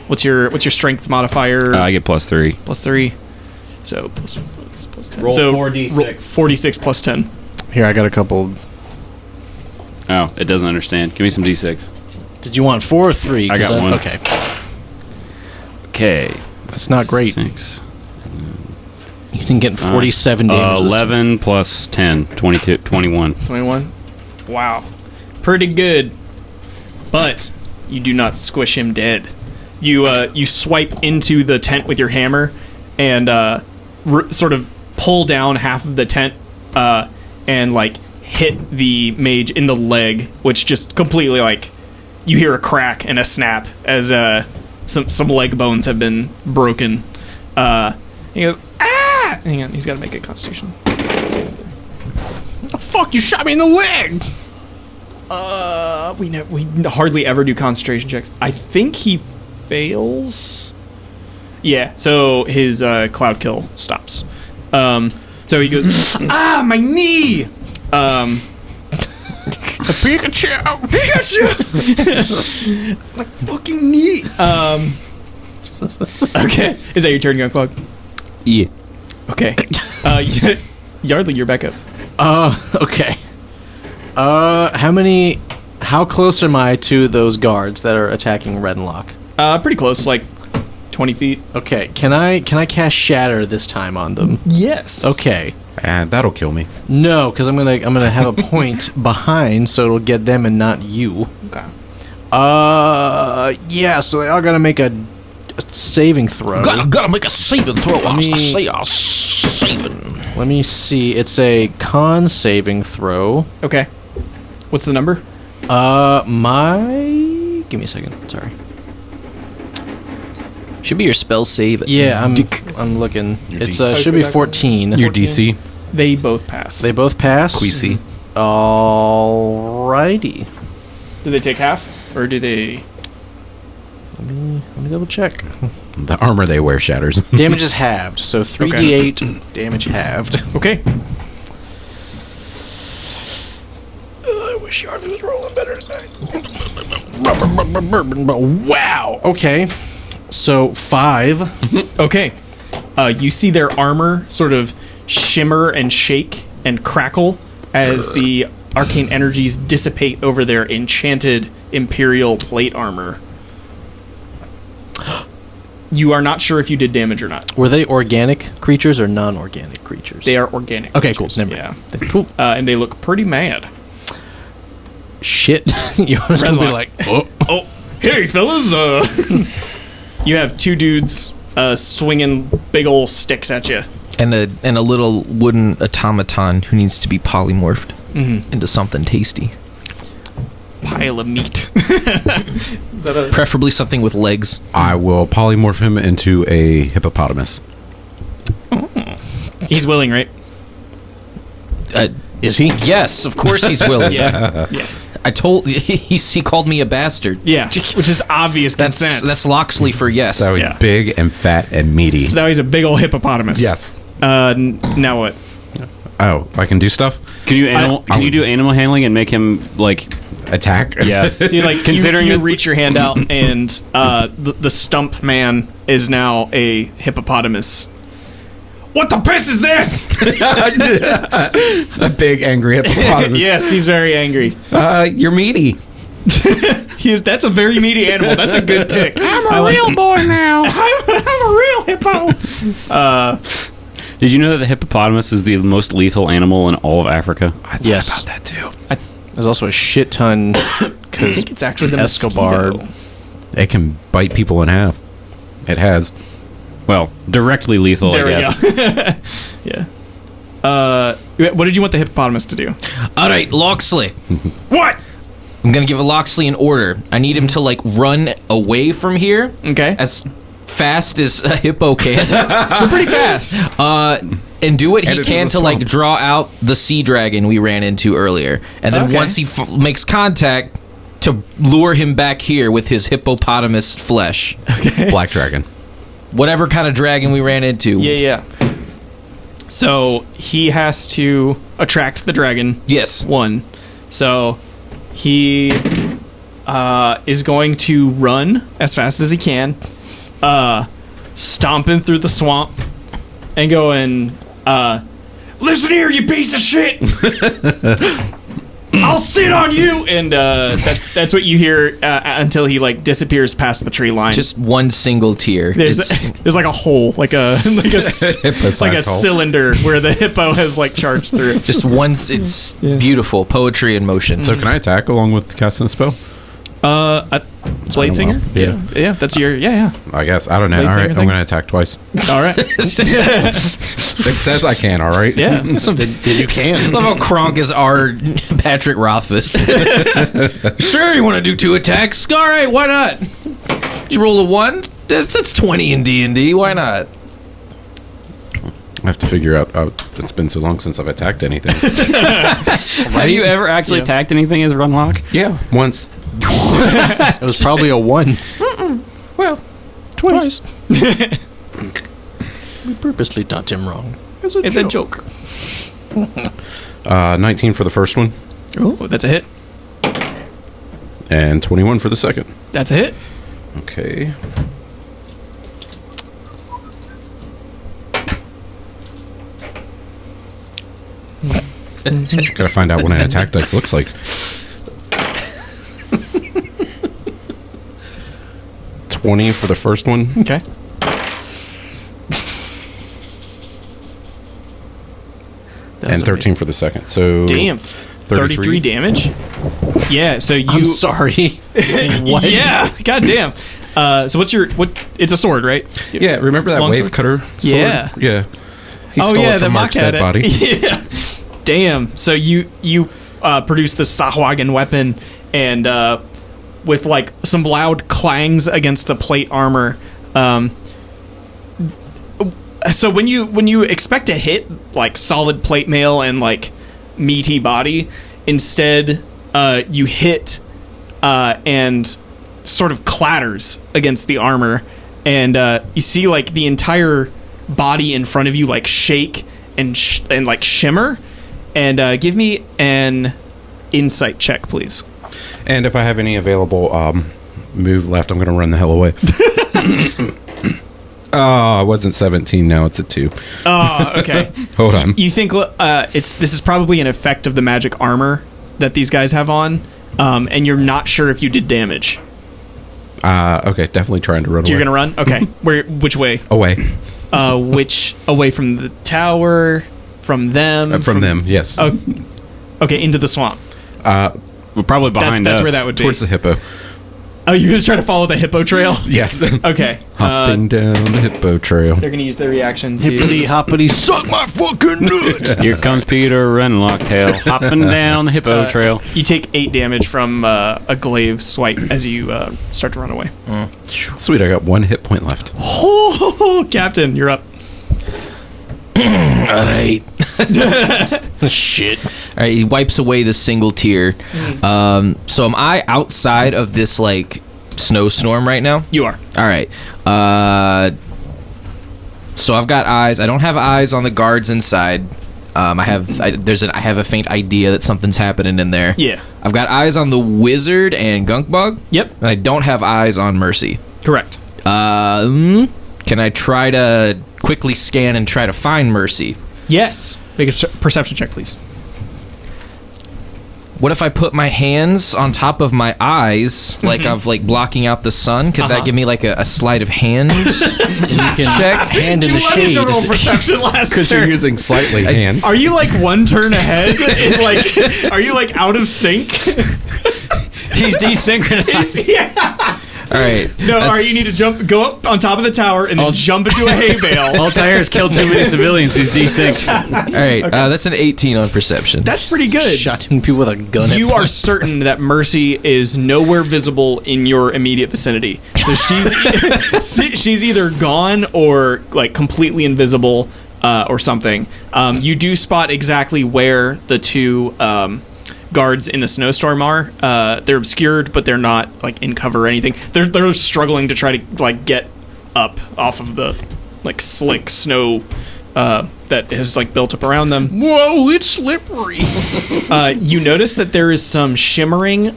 Speaker 3: what's your strength modifier?
Speaker 4: I get +3.
Speaker 3: +3. So plus 10.
Speaker 4: Roll
Speaker 3: so
Speaker 4: 4d6.
Speaker 3: roll 46 plus 10.
Speaker 5: Here, I got a couple.
Speaker 4: Oh, it doesn't understand. Give me some d6.
Speaker 5: Did you want 4 or 3?
Speaker 4: I got
Speaker 5: 'Cause
Speaker 4: one.
Speaker 5: Okay.
Speaker 4: Okay.
Speaker 5: That's not great.
Speaker 4: 6.
Speaker 5: You didn't get 47 damage. this time.
Speaker 4: 11 plus 10. 22. 21.
Speaker 3: 21. Wow. Pretty good. But you do not squish him dead. You swipe into the tent with your hammer and sort of pull down half of the tent and like hit the mage in the leg, which just completely like you hear a crack and a snap as some leg bones have been broken. He goes, ah! Hang on, he's got to make a Constitution.
Speaker 5: The fuck, you shot me in the leg!
Speaker 3: We hardly ever do concentration checks. I think he fails. Yeah, so his cloud kill stops. So he goes, ah, my knee!
Speaker 5: Pikachu!
Speaker 3: My fucking knee! Okay, is that your turn, Gunklug?
Speaker 4: Yeah.
Speaker 3: Okay. Yardley, you're back up.
Speaker 5: Okay. How close am I to those guards that are attacking Renlock?
Speaker 3: Pretty close, like 20 feet.
Speaker 5: Okay, can I cast Shatter this time on them?
Speaker 3: Yes.
Speaker 5: Okay.
Speaker 1: And that'll kill me.
Speaker 5: No, because I'm gonna have a point behind, so it'll get them and not you.
Speaker 3: Okay.
Speaker 5: Yeah. So they all gotta make a saving throw.
Speaker 2: Gotta make a saving throw.
Speaker 5: me-
Speaker 2: Saving.
Speaker 5: Let me see. It's a con saving throw.
Speaker 3: Okay. What's the number?
Speaker 5: Give me a second. Sorry.
Speaker 2: Should be your spell save.
Speaker 5: Yeah, I'm looking.
Speaker 1: Your
Speaker 5: It's
Speaker 1: DC.
Speaker 5: should be 14.
Speaker 1: Your DC.
Speaker 3: They both pass.
Speaker 5: They both pass.
Speaker 1: Queasy.
Speaker 5: Alrighty.
Speaker 3: Do they take half? Or do they...
Speaker 5: Let me double check.
Speaker 1: The armor they wear shatters.
Speaker 5: Damage is halved, so 3d8 damage halved.
Speaker 3: Okay.
Speaker 5: I wish Yardley was rolling better tonight. Wow. Okay. So 5.
Speaker 3: Okay. You see their armor sort of shimmer and shake and crackle as the arcane energies dissipate over their enchanted Imperial plate armor. You are not sure if you did damage or not.
Speaker 5: Were they organic creatures or non-organic creatures?
Speaker 3: They are organic.
Speaker 5: Okay, cool.
Speaker 3: creatures,
Speaker 5: Never
Speaker 3: Yeah.
Speaker 5: mind. Cool.
Speaker 3: And they look pretty mad.
Speaker 5: Shit. You want to be
Speaker 3: Renlock.
Speaker 5: like, oh.
Speaker 3: Oh, hey, fellas. You have two dudes swinging big ol' sticks at you.
Speaker 2: And a little wooden automaton who needs to be polymorphed into something tasty.
Speaker 3: Pile of meat. Is that a...
Speaker 2: Preferably something with legs.
Speaker 1: I will polymorph him into a hippopotamus.
Speaker 3: He's willing, right?
Speaker 5: Is he?
Speaker 2: Yes, of course he's willing.
Speaker 3: Yeah. Yeah.
Speaker 2: I told he called me a bastard.
Speaker 3: Yeah. Which is obvious consent.
Speaker 2: That's Loxley for yes.
Speaker 1: So he's
Speaker 3: Yeah.
Speaker 1: big and fat and meaty.
Speaker 3: So now he's a big ol' hippopotamus.
Speaker 1: Yes.
Speaker 3: Now what?
Speaker 1: Oh, I can do stuff?
Speaker 4: Can you do animal handling and make him like?
Speaker 1: Attack?
Speaker 4: Yeah.
Speaker 3: So you like
Speaker 4: Considering
Speaker 3: you
Speaker 4: that-
Speaker 3: reach your hand out and the stump man is now a hippopotamus. What the piss is this?
Speaker 1: A big angry hippopotamus.
Speaker 3: Yes, he's very angry.
Speaker 1: You're meaty.
Speaker 3: That's a very meaty animal. That's a good pick. I'm a real boy now. I'm a real hippo.
Speaker 4: Did you know that the hippopotamus is the most lethal animal in all of Africa?
Speaker 5: Yes.
Speaker 1: That too.
Speaker 5: There's also a shit ton
Speaker 3: I
Speaker 5: because
Speaker 3: think it's actually the
Speaker 5: Escobar.
Speaker 3: mosquito.
Speaker 1: It can bite people in half. It has.
Speaker 4: Well, directly lethal,
Speaker 3: There
Speaker 4: I
Speaker 3: we
Speaker 4: guess.
Speaker 3: go. Yeah. What did you want the hippopotamus to do?
Speaker 2: All right, Loxley.
Speaker 3: What?
Speaker 2: I'm gonna give a Loxley an order. I need him to like run away from here
Speaker 3: Okay.
Speaker 2: as fast as a hippo can.
Speaker 3: We're pretty fast.
Speaker 2: And do what he
Speaker 1: And it
Speaker 2: can
Speaker 1: is a
Speaker 2: to like
Speaker 1: swamp.
Speaker 2: draw out the sea dragon we ran into earlier, and then
Speaker 3: Okay.
Speaker 2: once he makes contact, to lure him back here with his hippopotamus flesh,
Speaker 1: Black dragon.
Speaker 2: whatever kind of dragon we ran into.
Speaker 3: Yeah. So he has to attract the dragon.
Speaker 2: Yes.
Speaker 3: One. So he is going to run as fast as he can, stomping through the swamp and going, listen here, you piece of shit! I'll sit on you! And that's what you hear until he like disappears past the tree line.
Speaker 2: Just one single tear.
Speaker 3: There's
Speaker 2: It's-
Speaker 3: there's like a hole, like a
Speaker 1: Hippo-sized
Speaker 3: like a
Speaker 1: hole.
Speaker 3: cylinder where the hippo has like charged through.
Speaker 2: just one. It's beautiful poetry in motion.
Speaker 1: So can I attack along with casting a spell?
Speaker 3: A blade singer?
Speaker 1: Yeah.
Speaker 3: Yeah, that's your yeah.
Speaker 1: I guess. I don't know.
Speaker 3: Blade
Speaker 1: All
Speaker 3: singer
Speaker 1: right, I'm
Speaker 3: thing?
Speaker 1: going to attack twice.
Speaker 3: All right.
Speaker 1: It says I can, all right?
Speaker 3: Yeah.
Speaker 5: Then you can.
Speaker 2: Love how Kronk is our Patrick Rothfuss. Sure, you want to do 2 attacks? All right, why not? You roll a 1. That's 20 in D&D. Why not?
Speaker 1: I have to figure out. It's been so long since I've attacked anything.
Speaker 4: Have you ever actually attacked anything as Runlock?
Speaker 1: Yeah, once.
Speaker 5: It was probably a 1.
Speaker 1: Well,
Speaker 5: Twice. We purposely taught him wrong.
Speaker 3: It's a joke.
Speaker 1: 19 for the first one,
Speaker 3: Oh, that's a hit.
Speaker 1: and 21 for the second.
Speaker 3: That's a hit.
Speaker 1: Okay. Gotta find out what an attack dice looks like. 20 for the first one,
Speaker 3: Okay.
Speaker 1: and 13 for the second. So
Speaker 3: Damn. 33 damage? Yeah, so you...
Speaker 5: I'm sorry. What?
Speaker 3: Yeah, goddamn. So what's your... It's a sword, right?
Speaker 1: Yeah, remember that
Speaker 3: Longsword?
Speaker 1: wave cutter sword?
Speaker 3: Yeah.
Speaker 1: Yeah. He
Speaker 3: Oh,
Speaker 1: stole
Speaker 3: yeah,
Speaker 1: it
Speaker 3: the
Speaker 1: from
Speaker 3: Mock
Speaker 1: Mark's
Speaker 3: had
Speaker 1: dead
Speaker 3: it.
Speaker 1: body.
Speaker 3: Yeah. Damn. So you produce the Sahwagan weapon, and with like some loud clangs against the plate armor. So when you expect to hit like solid plate mail and like meaty body, instead you hit and sort of clatters against the armor, and you see like the entire body in front of you like shake and like shimmer. And give me an insight check, please.
Speaker 1: And if I have any available move left, I'm going to run the hell away. Oh, it wasn't 17. Now it's a 2.
Speaker 3: Oh, okay.
Speaker 1: Hold on.
Speaker 3: You think this is probably an effect of the magic armor that these guys have on, and you're not sure if you did damage.
Speaker 1: Okay, definitely trying to run away.
Speaker 3: You're gonna run? Okay. Which way?
Speaker 1: Away.
Speaker 3: Which away from the tower? From them?
Speaker 1: From them, yes.
Speaker 3: Oh, okay, into the swamp.
Speaker 4: Well, probably behind
Speaker 3: That's
Speaker 4: us.
Speaker 3: where that would be.
Speaker 1: Towards the hippo.
Speaker 3: Oh, you're gonna try to follow the hippo trail?
Speaker 1: Yes.
Speaker 3: Okay.
Speaker 1: Hopping down the hippo trail.
Speaker 3: They're gonna use their reaction to...
Speaker 5: Hippity hoppity, suck my fucking nuts.
Speaker 4: Here comes Peter Runlock tail, hopping down the hippo trail.
Speaker 3: You take 8 damage from a glaive swipe as you start to run away.
Speaker 1: Sweet, I got 1 hit point left.
Speaker 3: Oh, Captain, you're up.
Speaker 2: All right.
Speaker 5: Shit.
Speaker 2: All right, he wipes away the single tear. So am I outside of this, like, snowstorm right now?
Speaker 3: You are.
Speaker 2: All right. So I've got eyes. I don't have eyes on the guards inside. I have a faint idea that something's happening in there.
Speaker 3: Yeah.
Speaker 2: I've got eyes on the wizard and Gunkbug.
Speaker 3: Yep.
Speaker 2: And I don't have eyes on Mercy.
Speaker 3: Correct.
Speaker 2: Can I try to quickly scan and try to find Mercy?
Speaker 3: Yes. Make a perception check, please.
Speaker 2: What if I put my hands on top of my eyes, like of like blocking out the sun? Could that give me like a sleight of hand check?
Speaker 5: Hand in the shade.
Speaker 3: perception last
Speaker 1: Because you're using slightly hands.
Speaker 3: Are you like one turn ahead? Are you like out of sync?
Speaker 4: He's desynchronized.
Speaker 3: Yeah.
Speaker 2: All right.
Speaker 3: No, you need to go up on top of the tower and then jump into a hay bale.
Speaker 4: All Tyre's killed too many civilians. He's desynced.
Speaker 2: All right. That's an 18 on perception.
Speaker 3: That's pretty good.
Speaker 5: Shotting people with a gun.
Speaker 3: You are certain that Mercy is nowhere visible in your immediate vicinity. So she's either gone or like completely invisible or something. You do spot exactly where the two guards in the snowstorm are. They're obscured, but they're not like in cover or anything. They're struggling to try to like get up off of the like slick snow that has like built up around them.
Speaker 5: Whoa, it's slippery.
Speaker 3: You notice that there is some shimmering,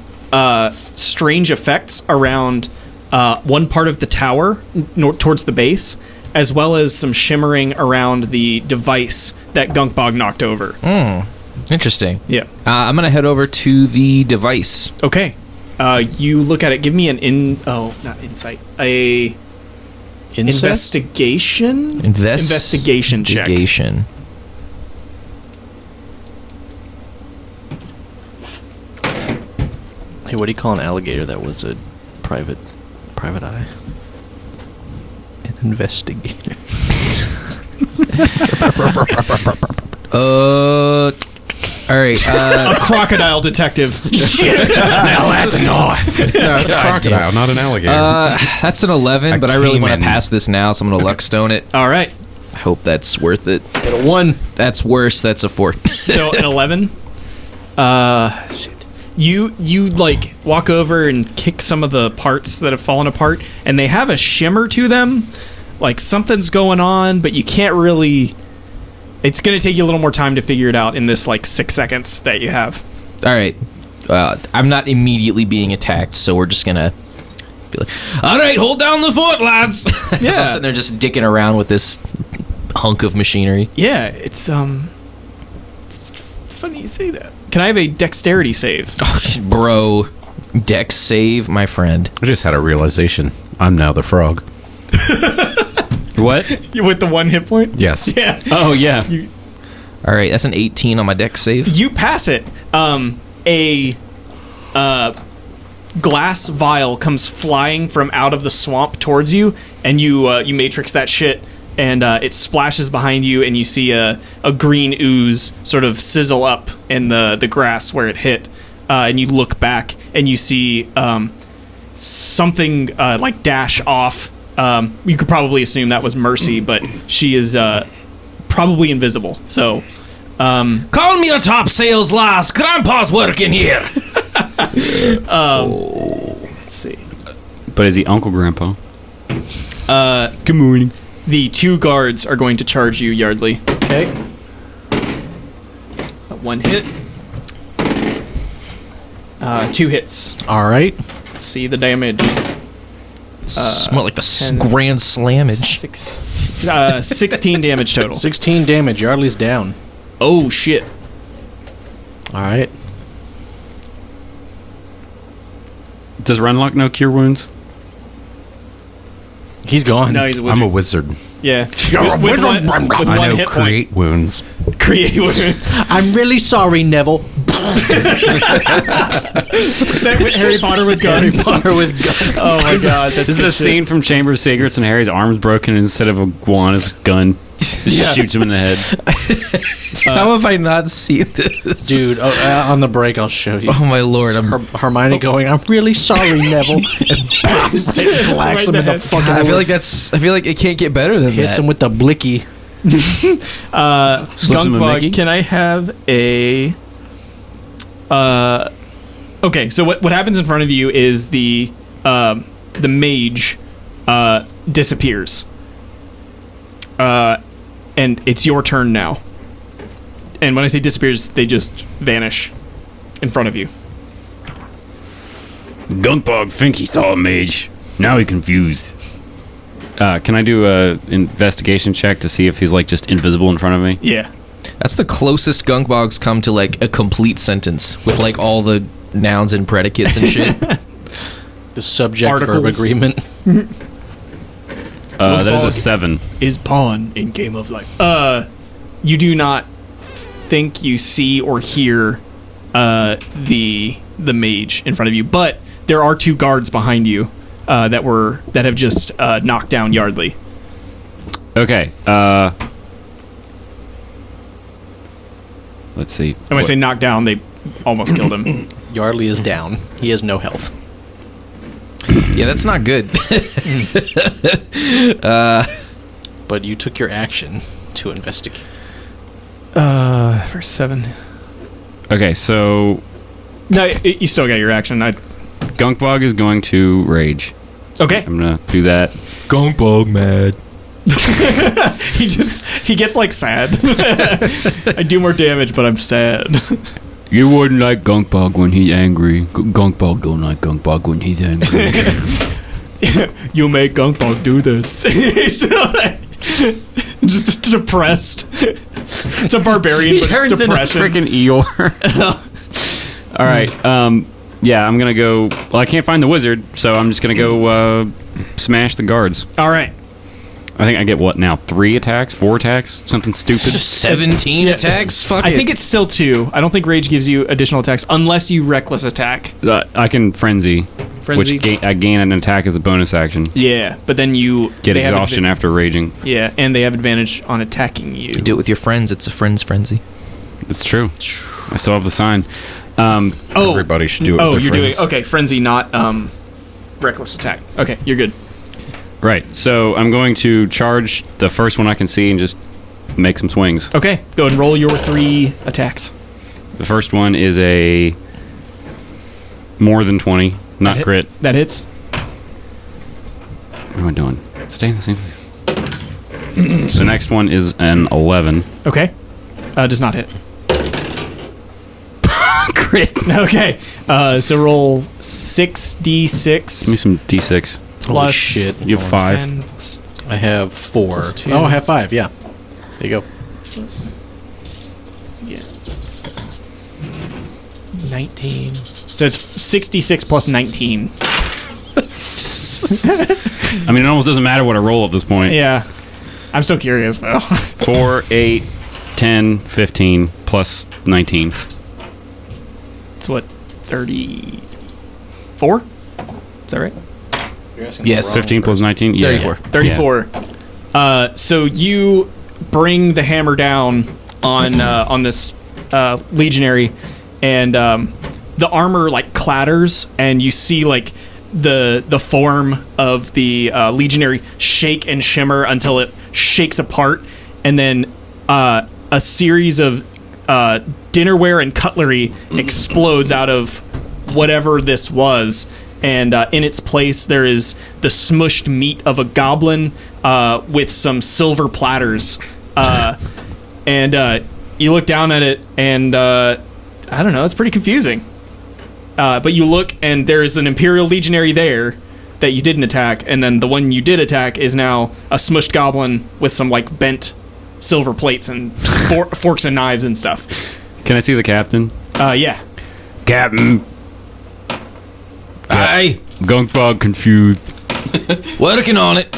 Speaker 3: strange effects around one part of the tower towards the base, as well as some shimmering around the device that Gunkbog knocked over.
Speaker 2: Interesting.
Speaker 3: Yeah.
Speaker 2: I'm going to head over to the device.
Speaker 3: Okay. You look at it. Give me an not insight. Investigation check.
Speaker 2: Investigation.
Speaker 5: Hey, what do you call an alligator that was a private eye? An investigator.
Speaker 2: All right.
Speaker 3: A crocodile detective. Shit.
Speaker 4: Now that's a knife.
Speaker 1: No, it's a crocodile, not an alligator.
Speaker 2: That's an 11, but I really want to
Speaker 1: caiman.
Speaker 2: pass this now, so I'm going to luck stone it.
Speaker 3: All right.
Speaker 2: hope that's worth it.
Speaker 5: Get a 1.
Speaker 2: That's worse. That's a 4.
Speaker 3: So an 11. Shit. You like walk over and kick some of the parts that have fallen apart, and they have a shimmer to them, like something's going on, but you can't really. It's gonna take you a little more time to figure it out in this like 6 seconds that you have.
Speaker 2: All right. I'm not immediately being attacked, so we're just gonna be like, all right, hold down the fort, lads.
Speaker 3: Yeah.
Speaker 2: So I'm sitting there just dicking around with this hunk of machinery.
Speaker 3: Yeah, it's funny you say that. Can I have a dexterity save?
Speaker 2: Oh, bro, dex save, my friend.
Speaker 1: I just had a realization. I'm now the frog.
Speaker 4: What?
Speaker 3: With the 1 hit point?
Speaker 1: Yes.
Speaker 3: Yeah.
Speaker 4: Oh yeah.
Speaker 2: All right, that's an 18 on my dex save.
Speaker 3: You pass it. A glass vial comes flying from out of the swamp towards you, and you matrix that shit, and it splashes behind you, and you see a green ooze sort of sizzle up in the grass where it hit, and you look back, and you see something like dash off. You could probably assume that was Mercy, but she is probably invisible, so...
Speaker 2: Call me a topsails, lass. Grandpa's working here.
Speaker 3: Let's see.
Speaker 4: But is he Uncle Grandpa?
Speaker 3: Good morning. The 2 guards are going to charge you, Yardley.
Speaker 5: Okay.
Speaker 3: 1 hit. 2 hits.
Speaker 5: All right.
Speaker 3: Let's see the damage.
Speaker 2: More like the
Speaker 3: 10,
Speaker 2: grand slammage.
Speaker 3: 16 damage total.
Speaker 5: 16 damage. Yardley's down.
Speaker 3: Oh, shit.
Speaker 5: All right.
Speaker 4: Does Renlock know cure wounds?
Speaker 5: He's gone.
Speaker 3: No, he's a wizard.
Speaker 1: I'm a wizard.
Speaker 3: Yeah.
Speaker 5: You're a wizard.
Speaker 3: With
Speaker 1: I
Speaker 3: one
Speaker 1: know
Speaker 3: hit
Speaker 1: create wounds.
Speaker 3: point. Create wounds.
Speaker 5: I'm really sorry, Neville.
Speaker 3: Is that with Harry Potter with
Speaker 5: Harry
Speaker 3: guns?
Speaker 5: Potter with guns.
Speaker 3: Oh my god, that's
Speaker 4: This is
Speaker 3: good
Speaker 4: a
Speaker 3: shit.
Speaker 4: scene from Chamber of Secrets, and Harry's arm's broken, and instead of a wand, it's a gun. Just shoots him in the head.
Speaker 2: How have I not seen this?
Speaker 5: Dude, on the break, I'll show you.
Speaker 2: Oh my lord,
Speaker 5: Hermione going, I'm really sorry, Neville. And blacks him in the fucking
Speaker 2: I feel like it can't get better than
Speaker 5: hits
Speaker 2: that.
Speaker 5: him with the blicky.
Speaker 4: Slips him a Mickey.
Speaker 3: Gunkbug, can I have a... okay, so what happens in front of you is the mage disappears. And it's your turn now. And when I say disappears, they just vanish in front of you.
Speaker 4: Gunkbog think he saw a mage. Now he confused. Can I do a investigation check to see if he's like just invisible in front of me?
Speaker 3: Yeah.
Speaker 2: That's the closest Gunkbogs come to like a complete sentence with like all the nouns and predicates and shit.
Speaker 5: The subject-verb
Speaker 3: Articles.
Speaker 5: agreement.
Speaker 4: That is a
Speaker 3: Gunkbog
Speaker 4: 7.
Speaker 3: Is pawn in Game of Life. You do not think you see or hear the mage in front of you, but there are 2 guards behind you that have just knocked down Yardley.
Speaker 4: Okay. Let's see.
Speaker 3: And when I say knocked down, they almost killed him.
Speaker 5: Yardley is down. He has no health.
Speaker 2: Yeah, that's not good.
Speaker 5: But you took your action to investigate.
Speaker 3: Verse 7.
Speaker 4: Okay, so
Speaker 3: No, you still got your action.
Speaker 4: Gunkbog is going to rage.
Speaker 3: Okay.
Speaker 4: I'm gonna do that.
Speaker 2: Gunkbog mad.
Speaker 3: He gets like sad. I do more damage, but I'm sad.
Speaker 4: You wouldn't like Gunkbog when he's angry. Gunkbog don't like Gunkbog when he's angry.
Speaker 3: You make Gunkbog do this. He's just depressed. It's a barbarian, but it's depression.
Speaker 4: Freaking Eeyore. All right. Yeah, I'm gonna go. Well, I can't find the wizard, so I'm just gonna go smash the guards.
Speaker 3: All right.
Speaker 4: I think I get what now? 3 attacks, 4 attacks, something stupid.
Speaker 2: 17 attacks? Fuck
Speaker 3: I
Speaker 2: it.
Speaker 3: think it's still 2. I don't think rage gives you additional attacks unless you reckless attack.
Speaker 4: I can frenzy,
Speaker 3: Frenzy?
Speaker 4: which I gain an attack as a bonus action.
Speaker 3: Yeah, but then you
Speaker 4: Get
Speaker 3: they have
Speaker 4: exhaustion after raging.
Speaker 3: Yeah, and they have advantage on attacking you.
Speaker 2: You do it with your friends. It's a friend's frenzy.
Speaker 4: It's true. I still have the sign.
Speaker 1: Everybody should do it with their
Speaker 3: you're
Speaker 1: friends.
Speaker 3: doing okay. Frenzy, not reckless attack. Okay, you're good.
Speaker 4: Right. So I'm going to charge the first one I can see and just make some swings.
Speaker 3: Okay, go ahead and roll your 3 attacks.
Speaker 4: The first one is a more than 20, not crit.
Speaker 3: That hits.
Speaker 4: What am I doing? Stay in the same place. The next one is an 11.
Speaker 3: Okay. Does not hit.
Speaker 4: Crit.
Speaker 3: Okay. So roll 6d6.
Speaker 4: Give me some d6.
Speaker 5: Holy
Speaker 3: Plus-
Speaker 5: shit.
Speaker 4: You have 5.
Speaker 3: 10 plus
Speaker 5: I have 4.
Speaker 3: Plus 2.
Speaker 5: Oh, I have 5, yeah. There you go.
Speaker 3: Yeah. 19. So it's 66 plus 19.
Speaker 4: I mean, it almost doesn't matter what I roll at this point.
Speaker 3: Yeah. I'm so curious, though.
Speaker 4: 4, 8, 10, 15, plus 19.
Speaker 3: It's what, 34? Is that right?
Speaker 2: Yes.
Speaker 4: 15 plus 19? Yeah.
Speaker 2: 34.
Speaker 3: 34. So you bring the hammer down on this legionary, and the armor like clatters, and you see like the form of the legionary shake and shimmer until it shakes apart, and then a series of dinnerware and cutlery explodes out of whatever this was. And in its place, there is the smushed meat of a goblin with some silver platters. And you look down at it, and I don't know, it's pretty confusing. But you look, and there is an Imperial Legionary there that you didn't attack, and then the one you did attack is now a smushed goblin with some, like, bent silver plates and forks and knives and stuff.
Speaker 4: Can I see the captain?
Speaker 3: Yeah.
Speaker 4: Captain.
Speaker 2: Aye.
Speaker 4: Gunk fog confused.
Speaker 2: Working on it.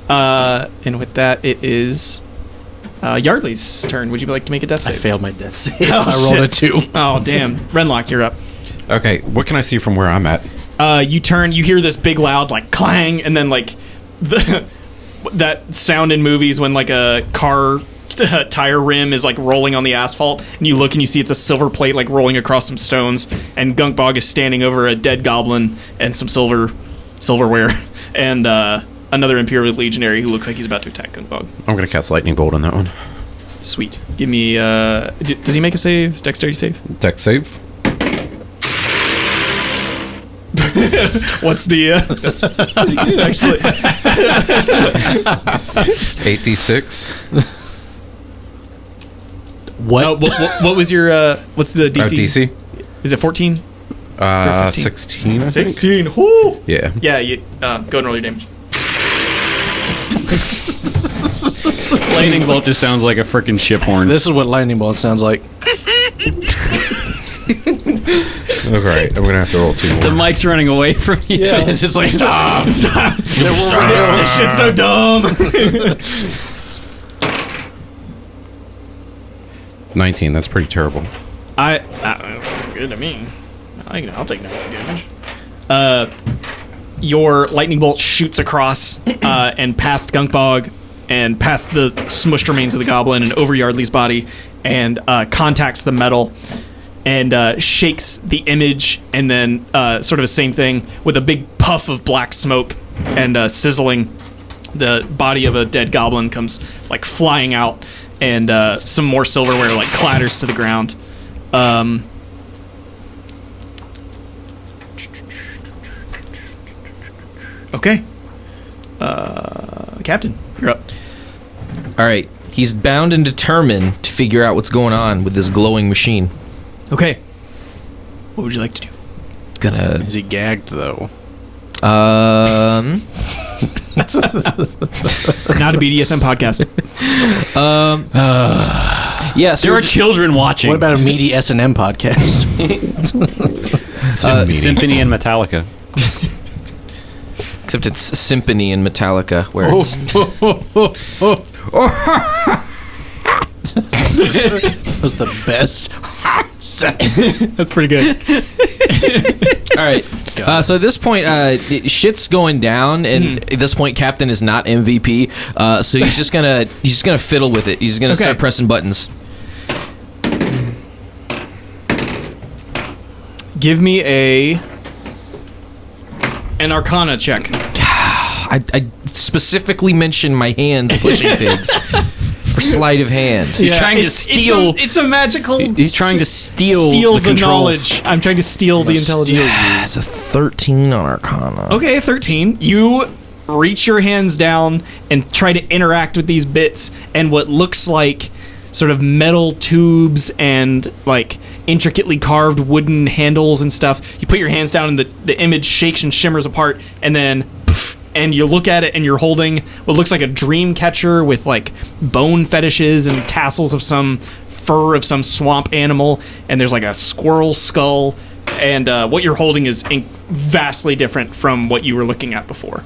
Speaker 3: And with that, it is Yardley's turn. Would you like to make a death
Speaker 5: I
Speaker 3: save?
Speaker 5: failed my death save.
Speaker 3: Oh,
Speaker 5: I rolled
Speaker 3: shit.
Speaker 5: a 2.
Speaker 3: Oh, damn. Renlock, you're up.
Speaker 1: Okay, what can I see from where I'm at?
Speaker 3: You turn, you hear this big loud, like, clang, and then, like, that sound in movies when, like, a car tire rim is, like, rolling on the asphalt, and you look and you see it's a silver plate, like, rolling across some stones, and Gunkbog is standing over a dead goblin and some silverware, and another Imperial Legionary who looks like he's about to attack Gunkbog.
Speaker 1: I'm going to cast Lightning Bolt on that one.
Speaker 3: Sweet. Give me, does he make a save? Dexterity save?
Speaker 1: Deck save.
Speaker 3: What's the, that's pretty good, actually.
Speaker 1: 8d6.
Speaker 5: What?
Speaker 3: What was your, what's the DC?
Speaker 1: DC.
Speaker 3: Is it 14? 15?
Speaker 1: 16. I think.
Speaker 3: 16. Whoo!
Speaker 1: Yeah.
Speaker 3: Yeah, you go and roll your damage.
Speaker 4: Lightning bolt just sounds like a freaking ship horn.
Speaker 5: This is what lightning bolt sounds like.
Speaker 1: Okay, I'm going to have to roll 2 more.
Speaker 4: The mic's running away from you.
Speaker 5: Yeah, it's just like, stop.
Speaker 3: This shit's so dumb.
Speaker 1: 19, that's pretty terrible.
Speaker 3: Good to me. I'll take that damage. Your lightning bolt shoots across and past Gunkbog and past the smushed remains of the goblin and over Yardley's body and contacts the metal and shakes the image, and then sort of the same thing with a big puff of black smoke and sizzling. The body of a dead goblin comes like flying out, and some more silverware like clatters to the ground. Okay. Captain, you're up.
Speaker 2: All right. He's bound and determined to figure out what's going on with this glowing machine.
Speaker 3: Okay. What would you like to do?
Speaker 2: Gonna
Speaker 5: Is he gagged, though?
Speaker 3: Not a BDSM podcast.
Speaker 2: yeah. So
Speaker 4: There are children watching.
Speaker 5: What about a meaty S&M podcast?
Speaker 4: Symphony and Metallica?
Speaker 2: except it's Symphony in Metallica, where it's
Speaker 5: That was the best.
Speaker 3: That's pretty good.
Speaker 2: all right. So at this point, shit's going down, and at this point, Captain is not MVP. So he's just gonna fiddle with it. He's gonna start pressing buttons.
Speaker 3: Give me an Arcana check.
Speaker 2: I specifically mentioned my hands pushing things. For sleight of hand.
Speaker 4: He's trying to steal.
Speaker 3: It's a magical.
Speaker 4: He's trying to steal
Speaker 3: the
Speaker 4: controls.
Speaker 3: knowledge. I'm trying to steal the intelligence.
Speaker 2: It's a 13 on Arcana.
Speaker 3: Okay, 13. You reach your hands down and try to interact with these bits and what looks like sort of metal tubes and like intricately carved wooden handles and stuff. You put your hands down and the image shakes and shimmers apart, and then poof, and you look at it and you're holding what looks like a dream catcher with like bone fetishes and tassels of some fur of some swamp animal, and there's like a squirrel skull, and what you're holding is vastly different from what you were looking at before.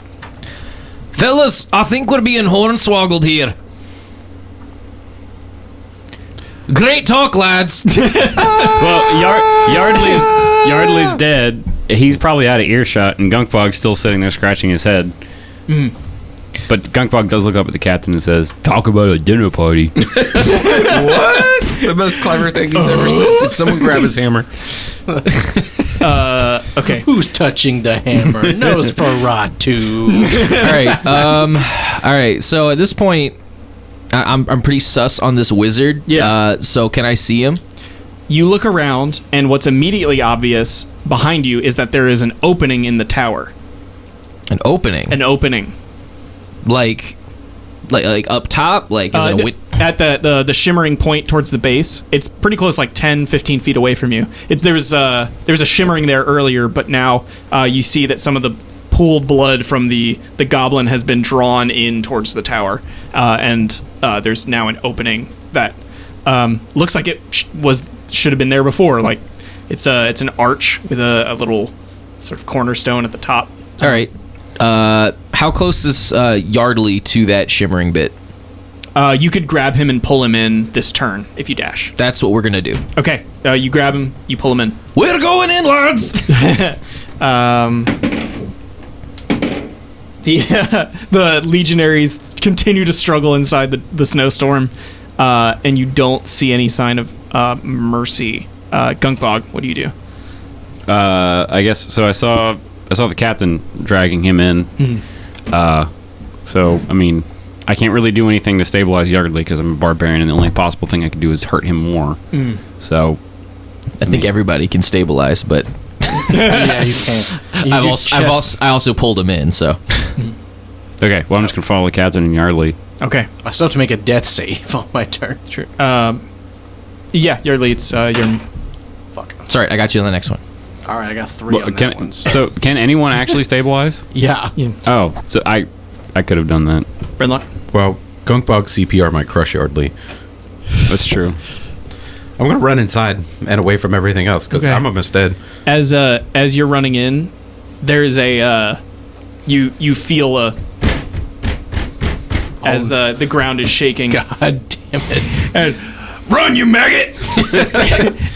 Speaker 2: Fellas, I think we're being hornswoggled here. Great talk, lads.
Speaker 4: Well, Yardley's dead. He's probably out of earshot, and Gunkbog's still sitting there scratching his head. But Gunkbog does look up at the captain and says, "Talk about a dinner party."
Speaker 1: What? The most clever thing he's ever said. Did someone grab his hammer?
Speaker 3: Okay.
Speaker 5: Who's touching the hammer? Nosferatu.
Speaker 2: All right. So at this point, I'm pretty sus on this wizard.
Speaker 3: Yeah.
Speaker 2: So can I see him?
Speaker 3: You look around, and what's immediately obvious behind you is that there is an opening in the tower.
Speaker 2: An opening.
Speaker 3: An opening.
Speaker 2: Like up top? Like is it
Speaker 3: at the shimmering point towards the base. It's pretty close, like 10, 15 feet away from you. There was a shimmering there earlier, but now you see that some of the pooled blood from the goblin has been drawn in towards the tower, and there's now an opening that looks like it should have been there before. Like it's an arch with a little sort of cornerstone at the top.
Speaker 2: All right. How close is Yardley to that shimmering bit?
Speaker 3: You could grab him and pull him in this turn if you dash.
Speaker 2: That's what we're gonna do.
Speaker 3: Okay, you grab him, you pull him in.
Speaker 2: We're going in, lads.
Speaker 3: The legionaries continue to struggle inside the snowstorm, and you don't see any sign of mercy. Gunkbog, what do you do?
Speaker 4: I guess so. I saw the captain dragging him in. So I mean, I can't really do anything to stabilize Yardley because I'm a barbarian, and the only possible thing I can do is hurt him more. So
Speaker 2: I think everybody can stabilize, but
Speaker 5: Yeah, you can't.
Speaker 2: I also pulled him in, so.
Speaker 4: okay, well I'm just gonna follow the captain and Yardley.
Speaker 3: Okay,
Speaker 5: I still have to make a death save on my turn.
Speaker 3: true. Yeah, Yardley, it's your.
Speaker 5: Fuck.
Speaker 2: Sorry, I got you on the next one.
Speaker 5: All right, I got 3 on that one.
Speaker 4: So can anyone actually stabilize?
Speaker 5: Yeah.
Speaker 4: Oh, so I could have done that.
Speaker 3: Renlock.
Speaker 1: Well, Gunkbog CPR might crush Yardley.
Speaker 4: That's true.
Speaker 1: I'm going to run inside and away from everything else because
Speaker 3: Okay.
Speaker 1: I'm almost dead.
Speaker 3: As you're running in, there's a you feel as the ground is shaking.
Speaker 5: God damn it.
Speaker 3: And run, you maggot!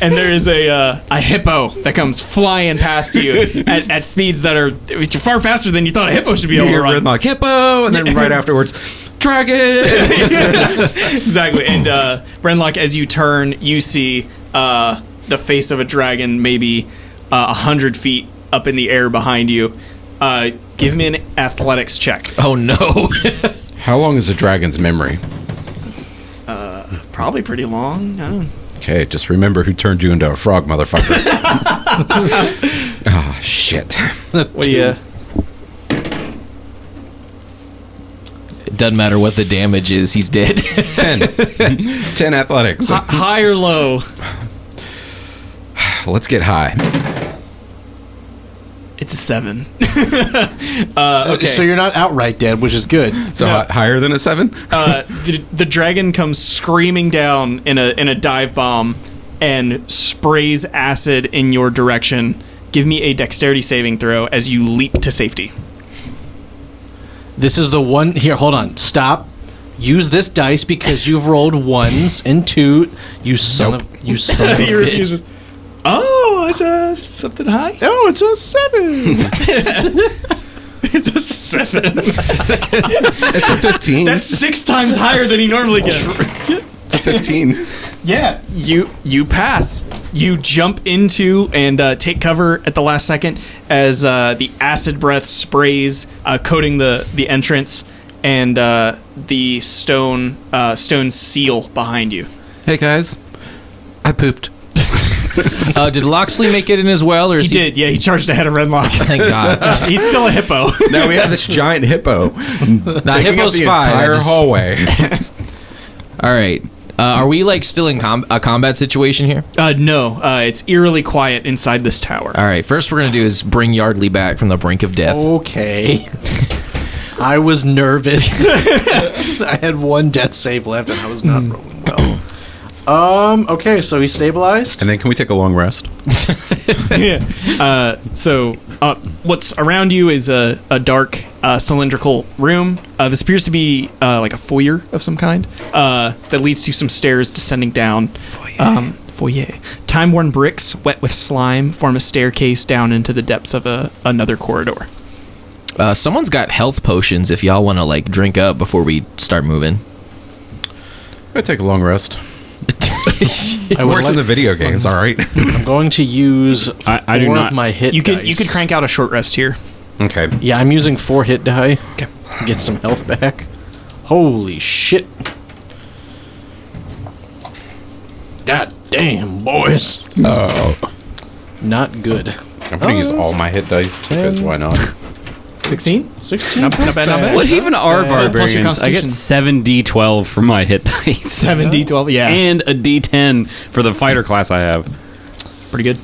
Speaker 3: And there is a hippo that comes flying past you at speeds that are far faster than you thought a hippo should be
Speaker 1: You
Speaker 3: able to
Speaker 1: hear
Speaker 3: run.
Speaker 1: red like hippo, and then right afterwards, dragon.
Speaker 3: Exactly. And Renlock, as you turn, you see the face of a dragon maybe 100 feet up in the air behind you. Give me an athletics check.
Speaker 2: Oh no.
Speaker 1: How long is a dragon's memory?
Speaker 3: Probably pretty long. I don't know.
Speaker 1: Okay, just remember who turned you into a frog, motherfucker. Ah, shit.
Speaker 3: What do you...
Speaker 2: It doesn't matter what the damage is, he's dead.
Speaker 1: 10. 10 athletics.
Speaker 3: High or low?
Speaker 1: Let's get high.
Speaker 3: It's a 7.
Speaker 5: Okay. So you're not outright dead, which is good.
Speaker 1: So higher than a 7?
Speaker 3: The dragon comes screaming down in a dive bomb and sprays acid in your direction. Give me a dexterity saving throw as you leap to safety.
Speaker 5: This is the one. Here, hold on. Stop. Use this dice because you've rolled 1s and 2. You son of a
Speaker 3: He
Speaker 5: bitch.
Speaker 3: refuses. Oh, it's something high?
Speaker 5: Oh, it's a 7.
Speaker 3: It's a 7.
Speaker 1: It's a 15.
Speaker 3: That's 6 times higher than he normally gets.
Speaker 1: It's a 15.
Speaker 3: Yeah, you pass. You jump into and take cover at the last second as the acid breath sprays, coating the entrance and the stone seal behind you.
Speaker 1: Hey guys, I pooped.
Speaker 2: Did Loxley make it in as well? Or
Speaker 3: He
Speaker 2: is
Speaker 3: did, yeah. He charged ahead of Renlock.
Speaker 2: Thank God.
Speaker 3: He's still a hippo.
Speaker 1: Now we have this giant hippo.
Speaker 2: Now,
Speaker 1: taking up
Speaker 2: hippo's
Speaker 1: the
Speaker 2: fine.
Speaker 1: entire hallway.
Speaker 2: All right. Are we like still in a combat situation here?
Speaker 3: No, it's eerily quiet inside this tower.
Speaker 2: All right. First, we're gonna do is bring Yardley back from the brink of death.
Speaker 5: Okay. I was nervous. I had one death save left, and I was not rolling well. Okay, so he's stabilized.
Speaker 1: And then can we take a long rest?
Speaker 3: So what's around you is a dark cylindrical room. This appears to be like a foyer of some kind that leads to some stairs descending down. Foyer. Time-worn bricks, wet with slime, form a staircase down into the depths of another corridor.
Speaker 2: Someone's got health potions if y'all want to like drink up before we start moving.
Speaker 1: I take a long rest.
Speaker 5: I
Speaker 1: It
Speaker 5: would
Speaker 1: works
Speaker 5: like-
Speaker 1: in the video games, all right.
Speaker 5: I'm going to use
Speaker 4: I do
Speaker 5: four
Speaker 4: not.
Speaker 5: of my hit
Speaker 3: You
Speaker 5: dice.
Speaker 3: could crank out a short rest here.
Speaker 1: Okay.
Speaker 5: Yeah, I'm using 4 hit die.
Speaker 3: Okay.
Speaker 5: Get some health back. Holy shit. God damn, boys. Not good.
Speaker 1: I'm gonna use all my hit dice because why not?
Speaker 3: 16?
Speaker 5: 16.
Speaker 3: Not bad, not bad.
Speaker 4: What even are
Speaker 3: Plus your
Speaker 4: barbarians? I get
Speaker 3: constitution.
Speaker 4: 7d12 for my hit dice.
Speaker 3: 7d12, yeah.
Speaker 4: And a d10 for the fighter class I have.
Speaker 3: Pretty good.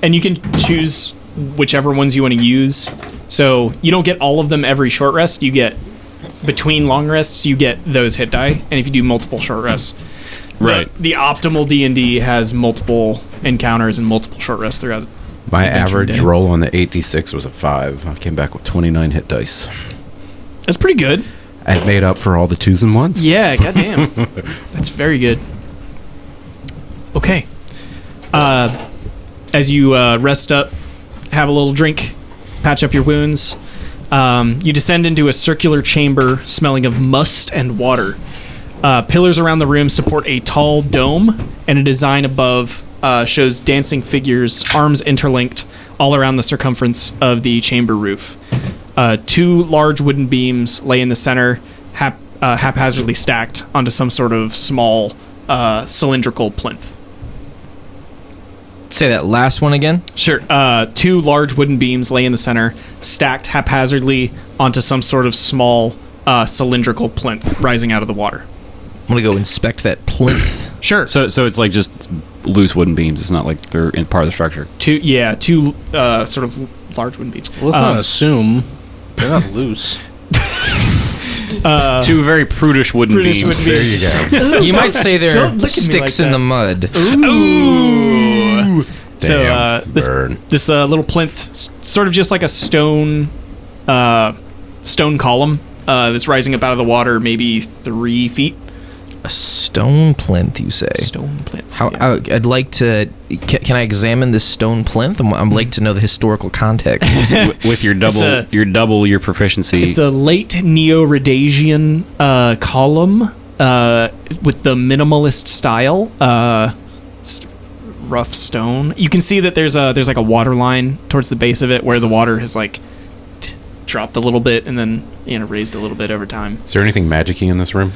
Speaker 3: And you can choose whichever ones you want to use. So you don't get all of them every short rest. You get between long rests, you get those hit die. And if you do multiple short rests,
Speaker 4: Right.
Speaker 3: the optimal D&D has multiple encounters and multiple short rests throughout.
Speaker 1: My
Speaker 3: Adventure
Speaker 1: average
Speaker 3: day.
Speaker 1: roll on the 8d6 was a 5. I came back with 29 hit dice.
Speaker 3: That's pretty good.
Speaker 1: I made up for all the 2s and 1s.
Speaker 3: Yeah, goddamn. That's very good. Okay. As you rest up, have a little drink, patch up your wounds, you descend into a circular chamber smelling of must and water. Pillars around the room support a tall dome, and a design above shows dancing figures, arms interlinked, all around the circumference of the chamber roof. 2 large wooden beams lay in the center, haphazardly stacked onto some sort of small cylindrical plinth.
Speaker 2: Say that last one again.
Speaker 3: Sure. 2 large wooden beams lay in the center, stacked haphazardly onto some sort of small cylindrical plinth rising out of the water.
Speaker 2: I'm gonna go inspect that plinth.
Speaker 3: Sure.
Speaker 4: So it's like just loose wooden beams. It's not like they're in part of the structure.
Speaker 3: 2 sort of large wooden beams.
Speaker 5: Well, let's not assume. They're not loose.
Speaker 4: 2 very prudish wooden
Speaker 3: Prudish
Speaker 4: beams.
Speaker 3: wooden
Speaker 1: There you go.
Speaker 2: You might say they're
Speaker 3: don't look at me
Speaker 2: sticks
Speaker 3: like
Speaker 2: in
Speaker 3: that.
Speaker 2: the mud.
Speaker 3: Ooh. So
Speaker 1: Damn, burn.
Speaker 3: this little plinth, sort of just like a stone column that's rising up out of the water, maybe 3 feet.
Speaker 2: A stone plinth, you say?
Speaker 3: Stone plinth.
Speaker 2: How,
Speaker 3: yeah.
Speaker 2: I'd like to. Can I examine this stone plinth? I'd like to know the historical context.
Speaker 4: With your double, your proficiency.
Speaker 3: It's a late Neo-Rhodesian column with the minimalist style. It's rough stone. You can see that there's like a water line towards the base of it where the water has like dropped a little bit and then raised a little bit over time.
Speaker 1: Is there anything magic-y in this room?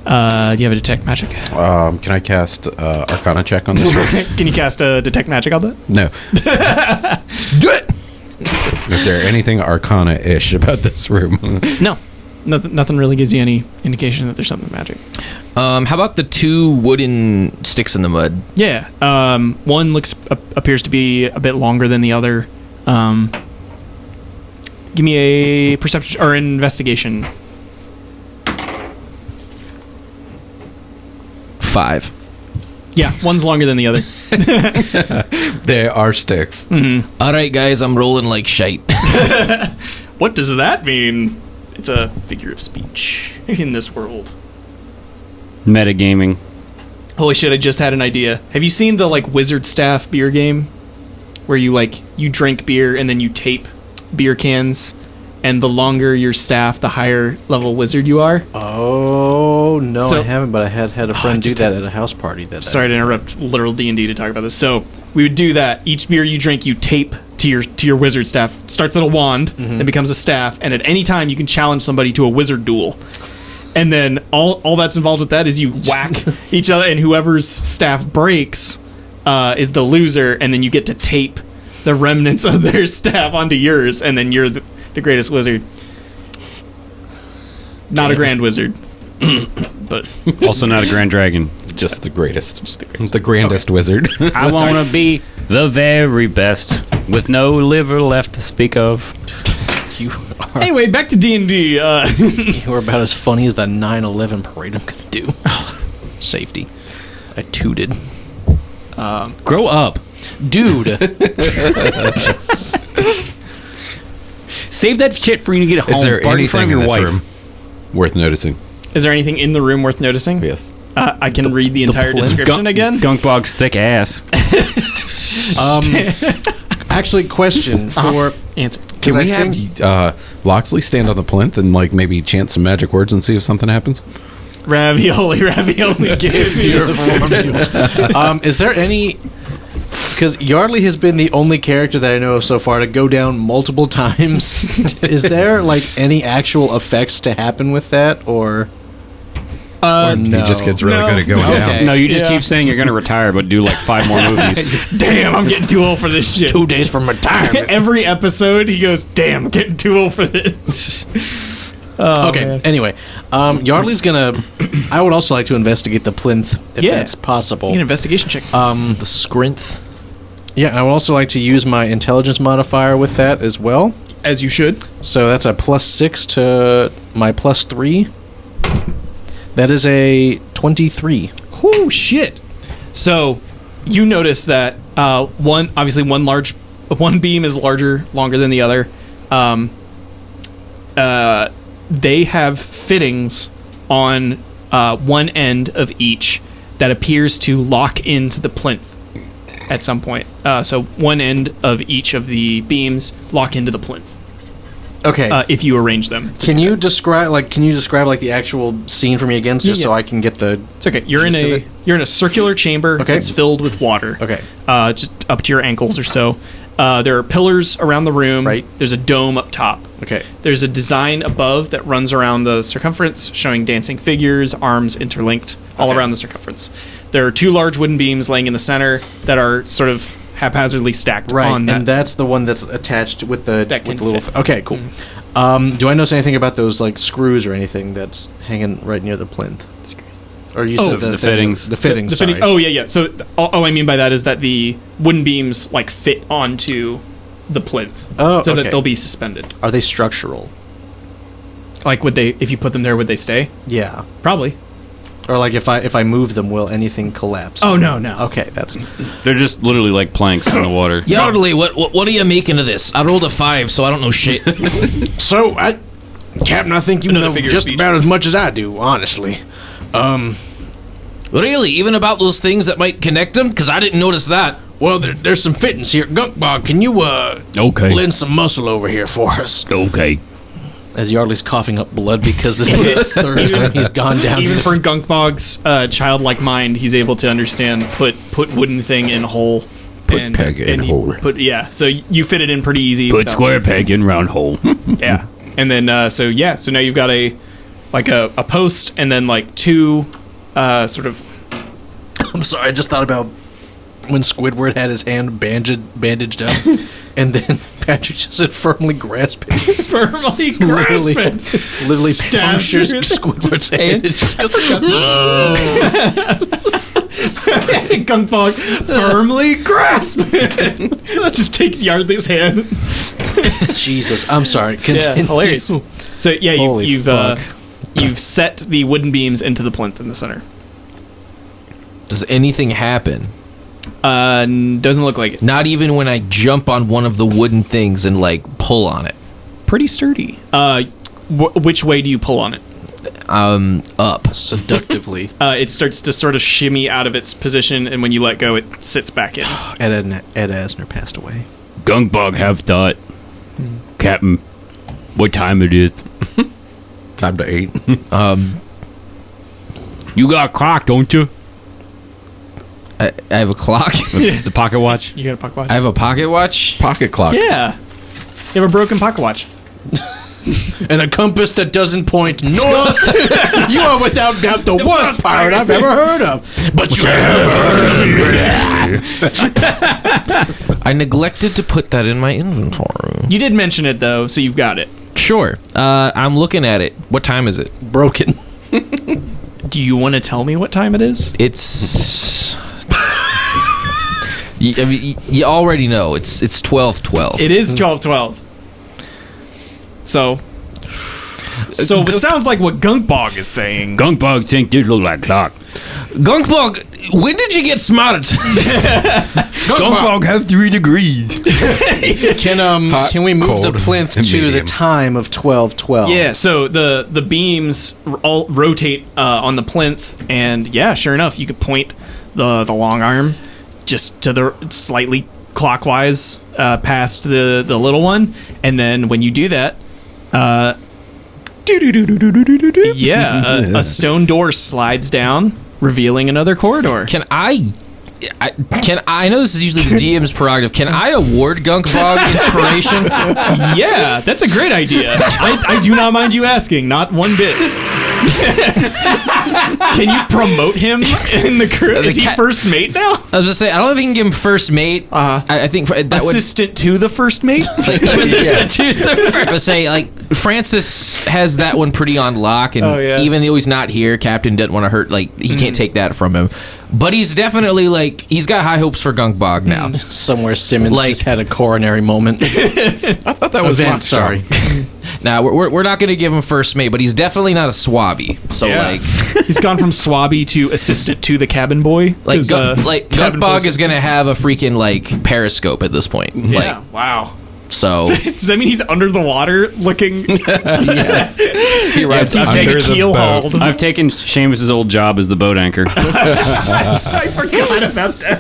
Speaker 3: Do you have a detect magic?
Speaker 1: Can I cast Arcana check on this room?
Speaker 3: Can you cast a detect magic on that?
Speaker 1: No. Is there anything Arcana-ish about this room?
Speaker 3: No. Nothing really gives you any indication that there's something magic.
Speaker 2: How about the 2 wooden sticks in the mud?
Speaker 3: Yeah. One appears to be a bit longer than the other. Give me a perception or investigation.
Speaker 2: 5.
Speaker 3: Yeah, one's longer than the other.
Speaker 1: They are sticks.
Speaker 2: All right, guys, I'm rolling like shite.
Speaker 3: What does that mean? It's a figure of speech in this world.
Speaker 4: Metagaming.
Speaker 3: Holy shit, I just had an idea. Have you seen the Wizard Staff beer game? Where you drink beer and then you tape beer cans, and the longer your staff, the higher level wizard you are?
Speaker 5: Oh, Oh no,
Speaker 3: So-
Speaker 5: I haven't. But I had a friend do
Speaker 3: just
Speaker 5: that at a house party. That
Speaker 3: Sorry to interrupt literal D&D to talk about this. So we would do that. Each beer you drink, you tape to your wizard staff. It starts at a wand, then becomes a staff, and at any time you can challenge somebody to a wizard duel. And then all that's involved with that is you whack each other, and whoever's staff breaks is the loser, and then you get to tape the remnants of their staff onto yours, and then you're the greatest wizard. Not a grand wizard, but
Speaker 4: Also not a grand dragon.
Speaker 1: Just the greatest. The grandest wizard.
Speaker 4: I want to be the very best with no liver left to speak of.
Speaker 5: you are,
Speaker 3: anyway, back to D&D.
Speaker 5: you are about as funny as the 9/11 parade I'm gonna do. Safety. I tooted.
Speaker 4: Grow up.
Speaker 5: Dude.
Speaker 4: Save that shit for when you get home.
Speaker 1: Is there
Speaker 4: Fart in front
Speaker 1: anything
Speaker 4: of
Speaker 1: in
Speaker 4: your
Speaker 1: this
Speaker 4: wife.
Speaker 1: room worth noticing?
Speaker 3: Is there anything in the room worth noticing?
Speaker 1: Yes.
Speaker 3: I can read the entire
Speaker 5: plinth.
Speaker 3: description again.
Speaker 4: Gunkbog's thick ass.
Speaker 5: Actually, question for
Speaker 3: Answer.
Speaker 1: Can
Speaker 5: I
Speaker 1: we have Loxley stand on the plinth and like maybe chant some magic words and see if something happens?
Speaker 3: Ravioli, give me your
Speaker 5: is there any? Because Yardley has been the only character that I know of so far to go down multiple times. Is there like any actual effects to happen with that, or no?
Speaker 1: He just gets really
Speaker 3: No.
Speaker 1: good at going
Speaker 5: Okay.
Speaker 1: down.
Speaker 4: No, you just
Speaker 3: Yeah.
Speaker 4: keep saying you're going to retire, but do like 5 more movies.
Speaker 3: Damn, I'm getting too old for this shit.
Speaker 5: 2 days from retirement.
Speaker 3: Every episode, he goes, "Damn, I'm getting too old for this." Oh,
Speaker 5: Okay.
Speaker 3: man.
Speaker 5: Anyway, Yardley's gonna. I would also like to investigate the plinth if
Speaker 3: Yeah.
Speaker 5: that's possible.
Speaker 3: Make an investigation check.
Speaker 2: The Scrinth.
Speaker 5: Yeah, I would also like to use my intelligence modifier with that as well.
Speaker 3: As you should.
Speaker 5: So that's a +6 to my +3. That is a 23.
Speaker 3: Oh shit! So you notice that one beam is longer than the other. They have fittings on one end of each that appears to lock into the plinth at some point. So one end of each of the beams lock into the plinth
Speaker 5: Okay.
Speaker 3: if you arrange them.
Speaker 5: Can you describe the actual scene for me again, just so I can get the?
Speaker 3: It's okay. You're
Speaker 5: Gist of it?
Speaker 3: you're in a circular chamber
Speaker 5: Okay.
Speaker 3: that's filled with water.
Speaker 5: Okay.
Speaker 3: Just up to your ankles or so. There are pillars around the room.
Speaker 5: Right.
Speaker 3: There's a dome up top.
Speaker 5: Okay.
Speaker 3: There's a design above that runs around the circumference, showing dancing figures, arms interlinked all
Speaker 5: Okay.
Speaker 3: around the circumference. There are 2 large wooden beams laying in the center that are sort of haphazardly stacked
Speaker 5: Right,
Speaker 3: on that.
Speaker 5: and that's the one that's attached with the
Speaker 3: That can
Speaker 5: with the little.
Speaker 3: fit.
Speaker 5: Okay, cool. Do I notice anything about those like screws or anything that's hanging right near the plinth? Or you said
Speaker 4: the
Speaker 5: thing-
Speaker 4: fittings.
Speaker 5: The fittings.
Speaker 3: The fitting-
Speaker 5: sorry.
Speaker 3: oh yeah. So all I mean by that is that the wooden beams like fit onto the plinth,
Speaker 5: Oh,
Speaker 3: so
Speaker 5: okay.
Speaker 3: that they'll be suspended.
Speaker 5: Are they structural?
Speaker 3: Like, would they? If you put them there, would they stay?
Speaker 5: Yeah.
Speaker 3: Probably.
Speaker 5: Or like if I move them, will anything collapse?
Speaker 3: Oh no.
Speaker 5: Okay, that's
Speaker 4: They're just literally like planks in the water.
Speaker 2: Yardley, what are you making of this? I rolled a 5, so I don't know shit.
Speaker 5: so. Captain, I think you
Speaker 3: Another
Speaker 5: know
Speaker 3: figure of
Speaker 5: just
Speaker 3: speech.
Speaker 5: about as much as I do, honestly.
Speaker 2: Really? Even about those things that might connect them? Because I didn't notice that.
Speaker 5: Well, there's some fittings here. Gunkbog, can you
Speaker 4: Okay.
Speaker 5: lend some muscle over here for us?
Speaker 4: Okay.
Speaker 5: As Yardley's coughing up blood because this is the third time he's gone down.
Speaker 3: Even for Gunkbog's childlike mind, he's able to understand put wooden thing in hole.
Speaker 1: Put peg in
Speaker 3: he
Speaker 1: hole.
Speaker 3: So you fit it in pretty easy.
Speaker 4: Put
Speaker 3: without-
Speaker 4: square peg in round hole.
Speaker 3: Yeah, and then so now you've got a post and then like 2 sort of.
Speaker 5: I'm sorry, I just thought about when Squidward had his hand bandaged up, and then Patrick just said firmly grasp it.
Speaker 3: firmly
Speaker 5: literally,
Speaker 3: grasp it.
Speaker 5: literally
Speaker 3: Stabs
Speaker 5: punctures
Speaker 3: through
Speaker 5: Squidward's hand. It just goes,
Speaker 3: Gunkbog firmly grasp it. Just takes Yardley's hand.
Speaker 5: Jesus, I'm sorry.
Speaker 3: Yeah,
Speaker 5: Continue.
Speaker 3: hilarious. So yeah,
Speaker 5: Holy
Speaker 3: you've set the wooden beams into the plinth in the center.
Speaker 2: Does anything happen?
Speaker 3: Doesn't look like it.
Speaker 2: Not even when I jump on one of the wooden things and like pull on it.
Speaker 3: Pretty sturdy. Which way do you pull on it?
Speaker 2: Up.
Speaker 5: Seductively.
Speaker 3: It starts to sort of shimmy out of its position, and when you let go, it sits back in.
Speaker 5: Ed Asner passed away.
Speaker 4: Gunkbog have thought. Captain, what time it is?
Speaker 1: Time to eat.
Speaker 4: You got a clock, don't you?
Speaker 2: I have a clock.
Speaker 4: The pocket watch.
Speaker 3: You got a pocket watch?
Speaker 2: I have a pocket watch.
Speaker 1: Pocket clock.
Speaker 3: Yeah. You have a broken pocket watch.
Speaker 5: And a compass that doesn't point north. You are without doubt the worst pirate I've ever heard of. But you
Speaker 2: I neglected to put that in my inventory.
Speaker 3: You did mention it, though, so you've got it.
Speaker 2: Sure. I'm looking at it. What time is it?
Speaker 5: broken.
Speaker 3: Do you want to tell me what time it is?
Speaker 2: It's. You already know. It's 12:12.
Speaker 3: It is 12:12. So it sounds like what Gunkbog is saying.
Speaker 4: Gunkbog think this look like clock.
Speaker 2: Gunkbog, when did you get smart?
Speaker 4: Gunkbog have 3 degrees.
Speaker 5: Can we move
Speaker 1: cold,
Speaker 5: the plinth
Speaker 1: and
Speaker 5: to the
Speaker 1: medium.
Speaker 5: time of 12:12?
Speaker 3: Yeah, so the beams all rotate on the plinth, and yeah, sure enough, you could point the long arm just to the slightly clockwise past the little one, and then when you do that, a stone door slides down, revealing another corridor.
Speaker 2: Can I know this is usually the DM's prerogative. Can I award Gunkbog inspiration?
Speaker 3: Yeah, that's a great idea. I do not mind you asking, not one bit. Can you promote him in the crew? Is he first mate now?
Speaker 2: I was just saying, I don't know if you can give him first mate. I think that
Speaker 3: Assistant to the first mate?
Speaker 2: Assistant to the first. Let's say, like, Francis has that one pretty on lock, and even though he's not here, Captain doesn't want to hurt. Like, he can't take that from him. But he's definitely like he's got high hopes for Gunkbog now.
Speaker 5: Somewhere Simmons
Speaker 2: Like-
Speaker 5: just had a coronary moment.
Speaker 1: I thought that was
Speaker 5: Event, sorry.
Speaker 2: Now we're not going to give him first mate, but he's definitely not a swabby. So
Speaker 3: Yeah.
Speaker 2: like
Speaker 3: He's gone from swabby to assistant to the cabin boy.
Speaker 2: like
Speaker 3: 'Cause, cabin
Speaker 2: Gunkbog
Speaker 3: boy's
Speaker 2: is going to have a freaking like periscope at this point.
Speaker 3: Yeah,
Speaker 2: Like
Speaker 3: wow.
Speaker 2: so.
Speaker 3: Does that mean he's under the water looking?
Speaker 1: Yes. He rides
Speaker 3: He's
Speaker 1: under
Speaker 3: taking
Speaker 1: the
Speaker 3: keel
Speaker 1: boat.
Speaker 3: hauled.
Speaker 4: I've taken Seamus's old job as the boat anchor.
Speaker 3: I forgot about that.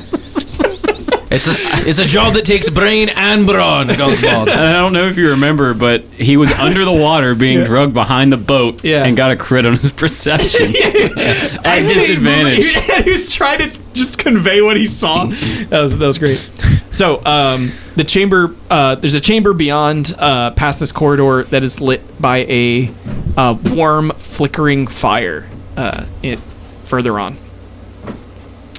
Speaker 2: It's a job that takes brain and brawn, Gunkbog.
Speaker 4: And I don't know if you remember, but he was under the water being drugged behind the boat and got a crit on his perception. At disadvantage.
Speaker 3: He was trying to just convey what he saw. That was great. So, the chamber, there's a chamber beyond, past this corridor that is lit by a warm, flickering fire further on.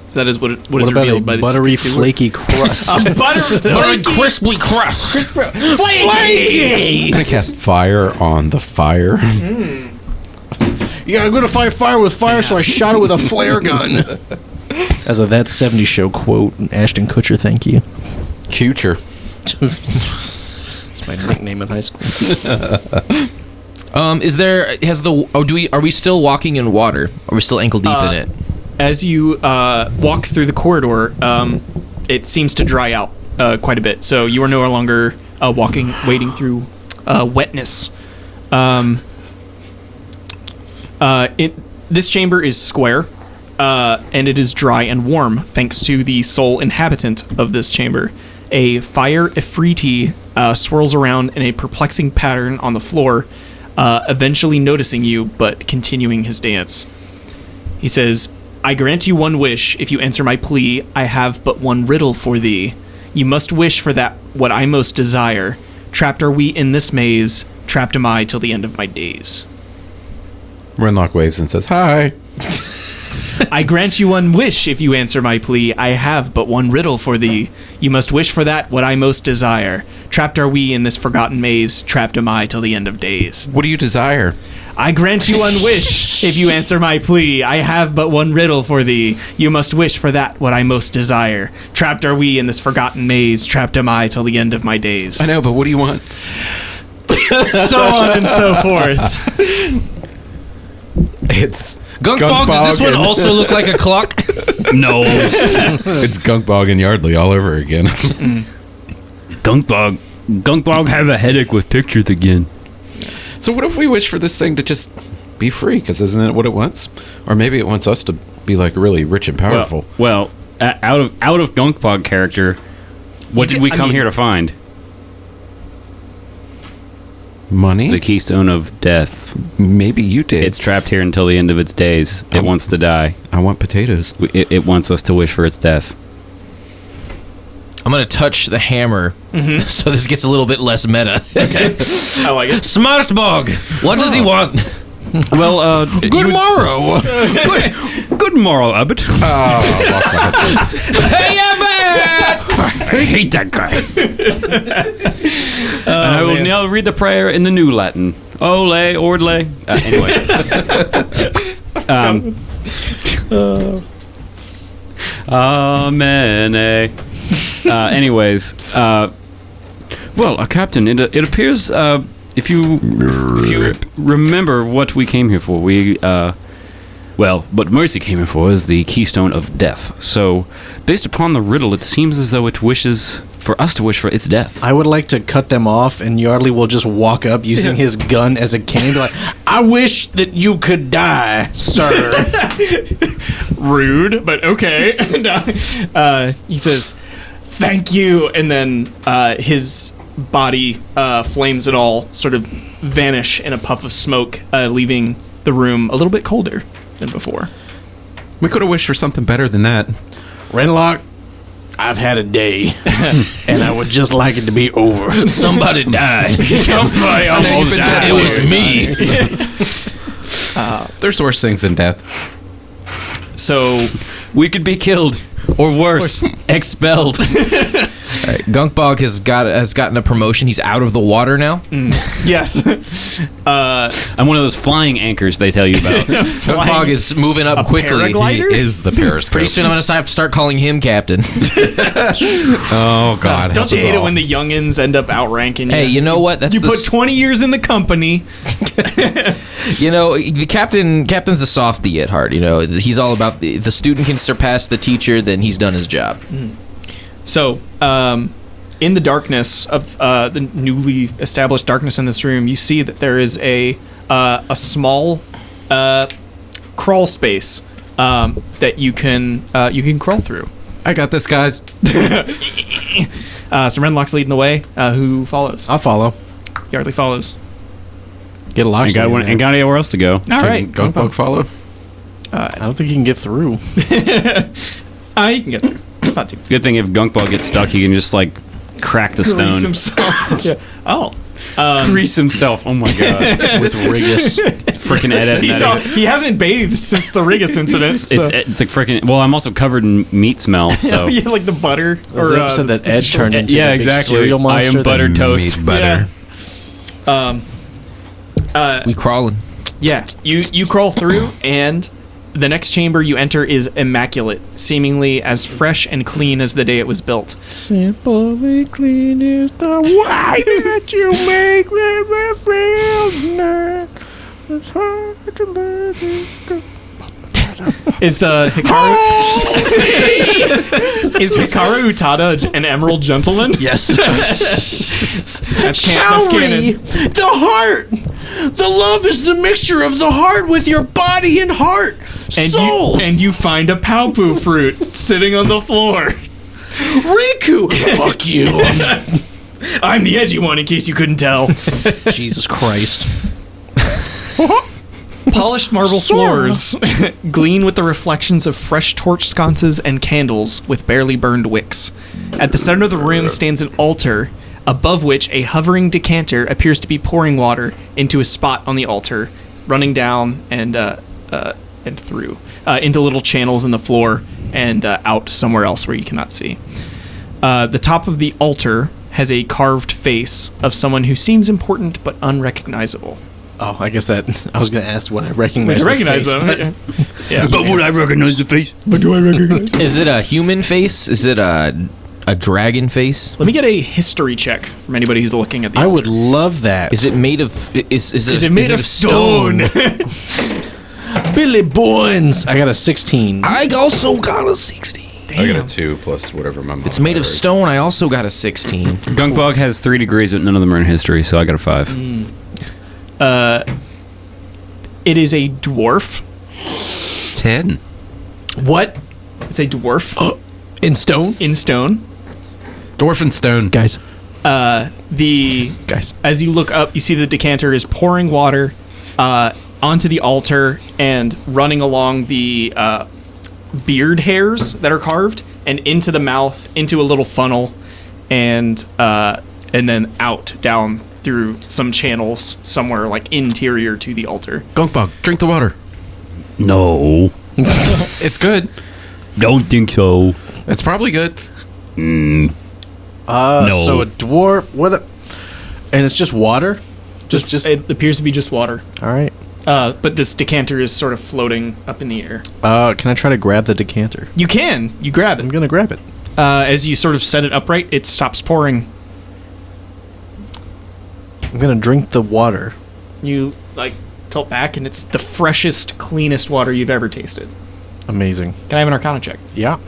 Speaker 3: So that is what is
Speaker 5: What about a
Speaker 3: revealed by this
Speaker 5: buttery, flaky crust?
Speaker 2: Very crisply crust.
Speaker 3: flaky.
Speaker 1: I'm gonna cast fire on the fire.
Speaker 5: Yeah, I'm gonna fight fire with fire, so I shot it with a flare gun. As a That 70s Show quote, Ashton Kutcher, thank you.
Speaker 1: Future.
Speaker 5: It's my nickname in high school.
Speaker 2: Are we still walking in water? Are we still ankle deep in it?
Speaker 3: As you walk through the corridor, it seems to dry out quite a bit. So you are no longer wading through wetness. This chamber is square, and it is dry and warm thanks to the sole inhabitant of this chamber. A fire Ifriti swirls around in a perplexing pattern on the floor, eventually noticing you, but continuing his dance. He says, I grant you one wish. If you answer my plea, I have but one riddle for thee. You must wish for that what I most desire. Trapped are we in this maze, trapped am I till the end of my days.
Speaker 1: Renlock waves and says, "Hi."
Speaker 3: I grant you one wish if you answer my plea. I have but one riddle for thee. You must wish for that what I most desire. Trapped are we in this forgotten maze, trapped am I till the end of days.
Speaker 1: What do you desire?
Speaker 3: I grant you one wish if you answer my plea. I have but one riddle for thee. You must wish for that what I most desire. Trapped are we in this forgotten maze, trapped am I till the end of my days.
Speaker 1: I know, but what do you want?
Speaker 3: So on and so forth.
Speaker 1: It's
Speaker 2: Gunkbog, does this one also look like a clock?
Speaker 4: No.
Speaker 1: It's Gunkbog and Yardley all over again.
Speaker 4: Gunkbog have a headache with pictures again.
Speaker 1: So what if we wish for this thing to just be free? Because isn't that what it wants? Or maybe it wants us to be like really rich and powerful.
Speaker 4: Well, out of Gunkbog character, what did we come here to find?
Speaker 1: Money?
Speaker 4: The keystone of death.
Speaker 1: Maybe you did.
Speaker 4: It's trapped here until the end of its days. It wants to die.
Speaker 1: I want potatoes.
Speaker 4: It wants us to wish for its death.
Speaker 2: I'm gonna touch the hammer, so this gets a little bit less meta.
Speaker 3: I like it.
Speaker 2: Smart Bog. What does he want?
Speaker 4: Well,
Speaker 1: Good morrow.
Speaker 4: good morrow, Abbott.
Speaker 2: Hey, Abbott!
Speaker 4: I hate that guy. And I will now read the prayer in the new Latin. Ole, ordle. Anyway. Amen. Anyways, well, Captain, it appears if you remember what we came here for, what Mercy came here for is the keystone of death. So, based upon the riddle, it seems as though it wishes for us to wish for its death.
Speaker 5: I would like to cut them off, and Yardley will just walk up using his gun as a cane. Be like, I wish that you could die, sir.
Speaker 3: Rude, but okay. And, he says, "Thank you," and then his body, flames and all, sort of vanish in a puff of smoke, leaving the room a little bit colder than before.
Speaker 1: We could have wished for something better than that.
Speaker 5: Renlock, I've had a day, and I would just like it to be over.
Speaker 2: Somebody died.
Speaker 5: Somebody almost died.
Speaker 2: It was me.
Speaker 1: There's worse things than death.
Speaker 3: So
Speaker 4: We could be killed, or worse, expelled.
Speaker 2: Right, Gunkbog has gotten a promotion. He's out of the water now.
Speaker 3: yes,
Speaker 4: I'm one of those flying anchors they tell you about.
Speaker 2: Gunkbog is moving up quickly.
Speaker 3: paraglider?
Speaker 1: He is the periscope.
Speaker 2: Pretty soon I'm going to have to start calling him captain.
Speaker 1: Oh, God.
Speaker 3: don't you hate it when the youngins end up outranking you?
Speaker 2: Hey, you know what? That's
Speaker 3: you
Speaker 2: the
Speaker 3: put 20 years in the company.
Speaker 2: You know, the captain's a softie at heart. You know, he's all about if the student can surpass the teacher, then he's done his job.
Speaker 3: So, in the darkness of the newly established darkness in this room, you see that there is a small crawl space that you can crawl through.
Speaker 1: I got this, guys.
Speaker 3: So Renlock's leading the way. Who follows?
Speaker 5: I'll follow.
Speaker 3: Yardley follows.
Speaker 5: Get a lock.
Speaker 4: Ain't got anywhere else to go.
Speaker 3: All right.
Speaker 1: Gunkbug follow.
Speaker 5: I don't think you can get through.
Speaker 3: You can get through. It's not too
Speaker 4: Good thing if Gunkball gets stuck, he can just like crack the stone.
Speaker 3: Grease himself. Yeah. Oh.
Speaker 4: Grease himself. Oh my god.
Speaker 5: With Rigus.
Speaker 4: Freaking Ed.
Speaker 3: He hasn't bathed since the Rigus incident. So.
Speaker 4: It's like freaking. Well, I'm also covered in meat smell. So
Speaker 3: yeah, like the butter.
Speaker 5: Was the episode that Ed turned into
Speaker 4: yeah,
Speaker 5: the big
Speaker 4: exactly.
Speaker 5: cereal
Speaker 4: I
Speaker 5: monster?
Speaker 4: am buttered toast.
Speaker 1: Meat butter.
Speaker 2: We crawling.
Speaker 3: Yeah, you crawl through, and the next chamber you enter is immaculate, seemingly as fresh and clean as the day it was built.
Speaker 5: Simply clean is the way that you make me feel. It's hard to let it go.
Speaker 3: Is Hikaru is Hikaru Utada an emerald gentleman?
Speaker 5: Yes.
Speaker 3: That's canon.
Speaker 5: The heart. The love is the mixture of the heart with your body and heart. Soul.
Speaker 3: And you find a paupu fruit sitting on the floor.
Speaker 5: Riku. Fuck you.
Speaker 3: I'm the edgy one, in case you couldn't tell.
Speaker 5: Jesus Christ.
Speaker 3: Polished marble floors gleam with the reflections of fresh torch sconces and candles with barely burned wicks. At the center of the room stands an altar, above which a hovering decanter appears to be pouring water into a spot on the altar, running down and through into little channels in the floor and out somewhere else where you cannot see. The top of the altar has a carved face of someone who seems important but unrecognizable.
Speaker 5: Oh, I guess that I was going to ask what I recognize.
Speaker 3: I recognize them.
Speaker 4: But would I recognize the face?
Speaker 3: But do I recognize them?
Speaker 2: Is it a human face? Is it a dragon face?
Speaker 3: Let me get a history check from anybody who's looking at the
Speaker 5: I
Speaker 3: altar.
Speaker 5: would love that.
Speaker 2: Is it made of? Is
Speaker 3: it made of stone?
Speaker 5: Billy Boynes. I got a 16.
Speaker 2: I also got a 16.
Speaker 1: I got a 2 plus whatever my
Speaker 2: It's made of stone. I also got a 16.
Speaker 4: Gunkbog has 3 degrees, but none of them are in history, so I got a 5.
Speaker 3: It is a dwarf.
Speaker 1: 10.
Speaker 5: What?
Speaker 3: It's a dwarf
Speaker 5: In stone?
Speaker 3: in stone.
Speaker 1: Dwarf and stone.
Speaker 5: Guys, Guys.
Speaker 3: As you look up, you see the decanter is pouring water onto the altar and running along the beard hairs that are carved and into the mouth, into a little funnel, and then out down through some channels somewhere like interior to the altar.
Speaker 1: Gunkbog, drink the water.
Speaker 4: No.
Speaker 1: It's good.
Speaker 4: Don't think so.
Speaker 1: It's probably good.
Speaker 4: No.
Speaker 5: So a dwarf. And it's just water. Just.
Speaker 3: It appears to be just water.
Speaker 5: All right.
Speaker 3: But this decanter is sort of floating up in the air.
Speaker 5: Can I try to grab the decanter?
Speaker 3: You can. You grab
Speaker 5: I'm
Speaker 3: it.
Speaker 5: gonna grab it.
Speaker 3: As you sort of set it upright, it stops pouring.
Speaker 5: I'm gonna drink the water.
Speaker 3: You like tilt back, and it's the freshest, cleanest water you've ever tasted.
Speaker 5: Amazing.
Speaker 3: Can I have an Arcana check?
Speaker 5: Yeah.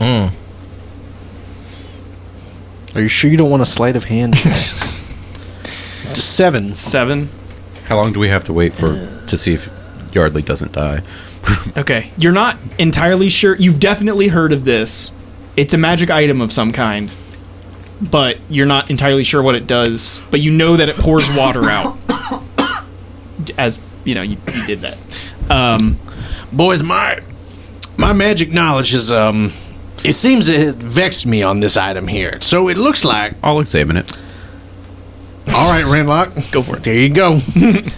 Speaker 5: Are you sure you don't want a sleight of hand? It's 7.
Speaker 3: 7.
Speaker 1: How long do we have to wait to see if Yardley doesn't die?
Speaker 3: Okay, you're not entirely sure. You've definitely heard of this. It's a magic item of some kind, but you're not entirely sure what it does. But you know that it pours water out. As you know, you did that.
Speaker 5: Boys, my magic knowledge is it seems it has vexed me on this item here. So it looks like.
Speaker 1: I'll examine it.
Speaker 5: All right, Renlock,
Speaker 3: Go for it.
Speaker 5: there you go.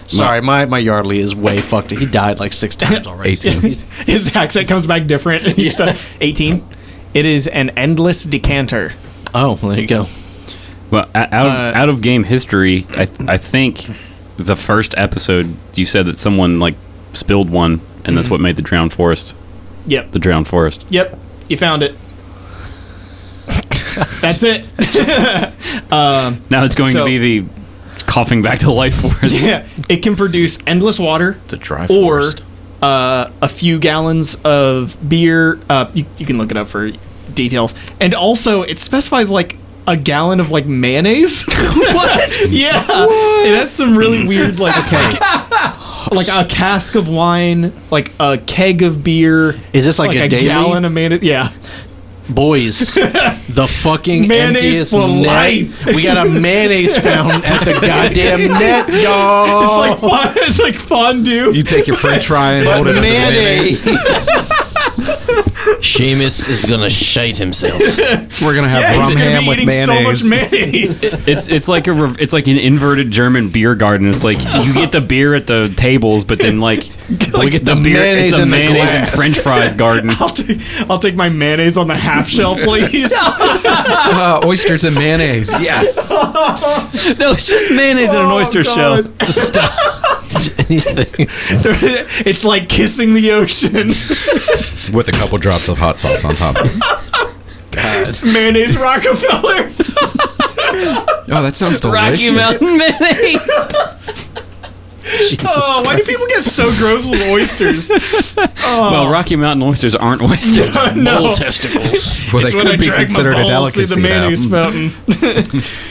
Speaker 5: Sorry, my Yardley is way fucked. He died like 6 times already.
Speaker 1: 18.
Speaker 3: His accent comes back different. He's 18. It is an endless decanter.
Speaker 5: Oh, well, there you go.
Speaker 4: Well, out of game history, I think the first episode you said that someone like spilled one, and that's what made the drowned forest.
Speaker 3: Yep.
Speaker 4: The drowned forest.
Speaker 3: Yep. You found it. That's it.
Speaker 4: Now it's going to be the coughing back to life forest.
Speaker 3: Yeah. It can produce endless water.
Speaker 1: The dry
Speaker 3: Or
Speaker 1: forest.
Speaker 3: a few gallons of beer. You can look it up for details. And also, it specifies like a gallon of like mayonnaise. What? Yeah. It has some really weird like like a cask of wine, like a keg of beer.
Speaker 5: Is this like a daily?
Speaker 3: Gallon of mayonnaise? Yeah.
Speaker 5: Boys, the fucking
Speaker 3: Mayonnaise
Speaker 5: emptiest
Speaker 3: for
Speaker 5: net.
Speaker 3: life.
Speaker 5: We got a mayonnaise fountain at the goddamn net, y'all.
Speaker 3: It's like fondue.
Speaker 1: You take your French fry and hold it in the mayonnaise.
Speaker 2: Seamus is gonna shite himself.
Speaker 1: We're gonna have rum
Speaker 3: He's gonna
Speaker 1: ham
Speaker 3: be
Speaker 1: with
Speaker 3: eating so
Speaker 1: mayonnaise.
Speaker 3: much mayonnaise.
Speaker 4: It's like an inverted German beer garden. It's like you get the beer at the tables, but then like we get the beer.
Speaker 5: mayonnaise
Speaker 4: It's a
Speaker 5: in the
Speaker 4: mayonnaise and
Speaker 5: glass.
Speaker 4: French fries garden.
Speaker 3: I'll take my mayonnaise on the half shell, please.
Speaker 1: Oysters and mayonnaise. Yes.
Speaker 4: No, it's just mayonnaise in an oyster shell.
Speaker 5: Anything.
Speaker 3: It's like kissing the ocean.
Speaker 1: With a couple drops of hot sauce on top.
Speaker 3: Mayonnaise Rockefeller.
Speaker 1: Oh, that sounds delicious.
Speaker 2: Rocky Mountain mayonnaise.
Speaker 3: Oh, why do people get so gross with oysters?
Speaker 4: Well, Rocky Mountain oysters aren't oysters.
Speaker 3: No.
Speaker 5: Testicles.
Speaker 1: Well, they
Speaker 3: It's when I
Speaker 1: could be
Speaker 3: drag my
Speaker 1: considered a
Speaker 3: balls through
Speaker 1: delicacy
Speaker 3: the
Speaker 1: now.
Speaker 3: mayonnaise fountain.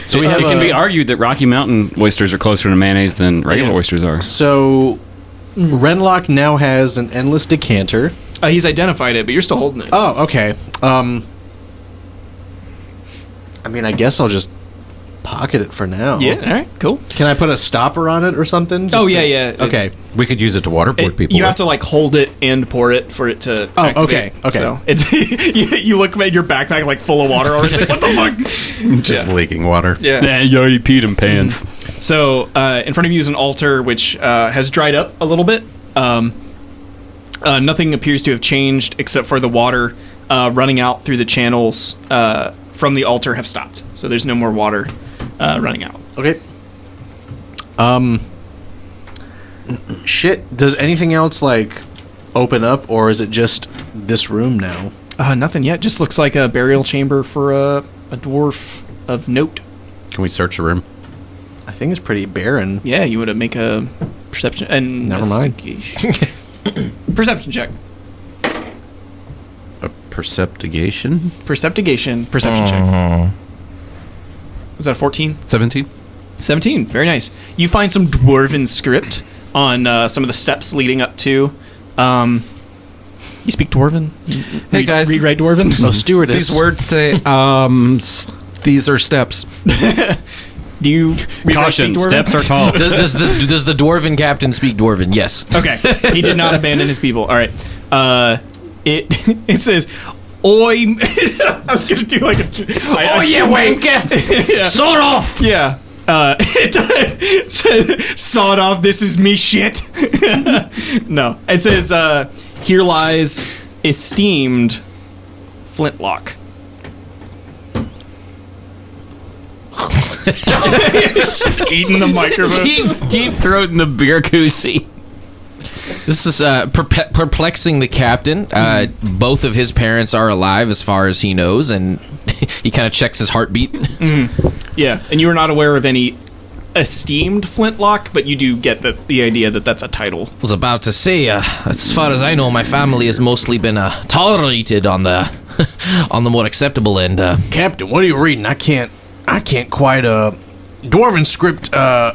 Speaker 5: So we have
Speaker 4: it can be
Speaker 5: a-
Speaker 4: argued that Rocky Mountain oysters are closer to mayonnaise than regular oysters are.
Speaker 5: So Renlock now has an endless decanter.
Speaker 3: He's identified it, but you're still holding it.
Speaker 5: Oh, okay. I mean, I guess I'll just pocket it for now.
Speaker 3: Yeah, all right, cool.
Speaker 5: Can I put a stopper on it or something?
Speaker 3: Oh,
Speaker 5: Just
Speaker 3: yeah,
Speaker 5: to-
Speaker 3: yeah.
Speaker 5: Okay.
Speaker 1: We could use it to waterboard people.
Speaker 3: You have
Speaker 1: with.
Speaker 3: to like hold it and pour it for it to.
Speaker 5: Oh,
Speaker 3: activate.
Speaker 5: okay.
Speaker 3: So it's you look at your backpack like full of water already. Like, what the fuck?
Speaker 1: just leaking water.
Speaker 3: Yeah.
Speaker 4: Yeah, you already peed in pants.
Speaker 3: So in front of you is an altar which has dried up a little bit. Nothing appears to have changed except for the water running out through the channels from the altar have stopped. So there's no more water running out.
Speaker 5: Okay. Shit. Does anything else like open up, or is it just this room now?
Speaker 3: Nothing yet. Just looks like a burial chamber for a dwarf of note.
Speaker 1: Can we search the room?
Speaker 5: I think it's pretty barren.
Speaker 3: Yeah, you would make a perception and
Speaker 5: Never mind.
Speaker 3: Perception check.
Speaker 1: A perceptigation?
Speaker 3: Perception check. Was that a 14?
Speaker 1: 17?
Speaker 3: 17. Very nice. You find some dwarven script on some of the steps leading up to. You speak dwarven?
Speaker 1: Hey, guys.
Speaker 3: Read right dwarven?
Speaker 5: Oh, stewardess.
Speaker 1: These words say, these are steps.
Speaker 3: Do you
Speaker 4: Caution,
Speaker 3: speak Dwarven?
Speaker 4: steps are tall.
Speaker 2: Does the dwarven captain speak dwarven? Yes.
Speaker 3: Okay, he did not abandon his people. All right. It says, "Oi." I was gonna do like a. Oh
Speaker 2: yeah, wanker! Sort off.
Speaker 3: Yeah. It says, "Sawed off. This is me shit." No, it says, "Here lies esteemed Flintlock." It's just eating the microphone.
Speaker 2: Deep throating the beer koozie. This is perplexing the captain. Both of his parents are alive as far as he knows, and he kind of checks his heartbeat.
Speaker 3: Yeah, and you are not aware of any esteemed Flintlock, but you do get the idea that that's a title.
Speaker 2: Was about to say, as far as I know, my family has mostly been tolerated on the on the more acceptable end.
Speaker 5: Captain, what are you reading? I can't quite Dwarven script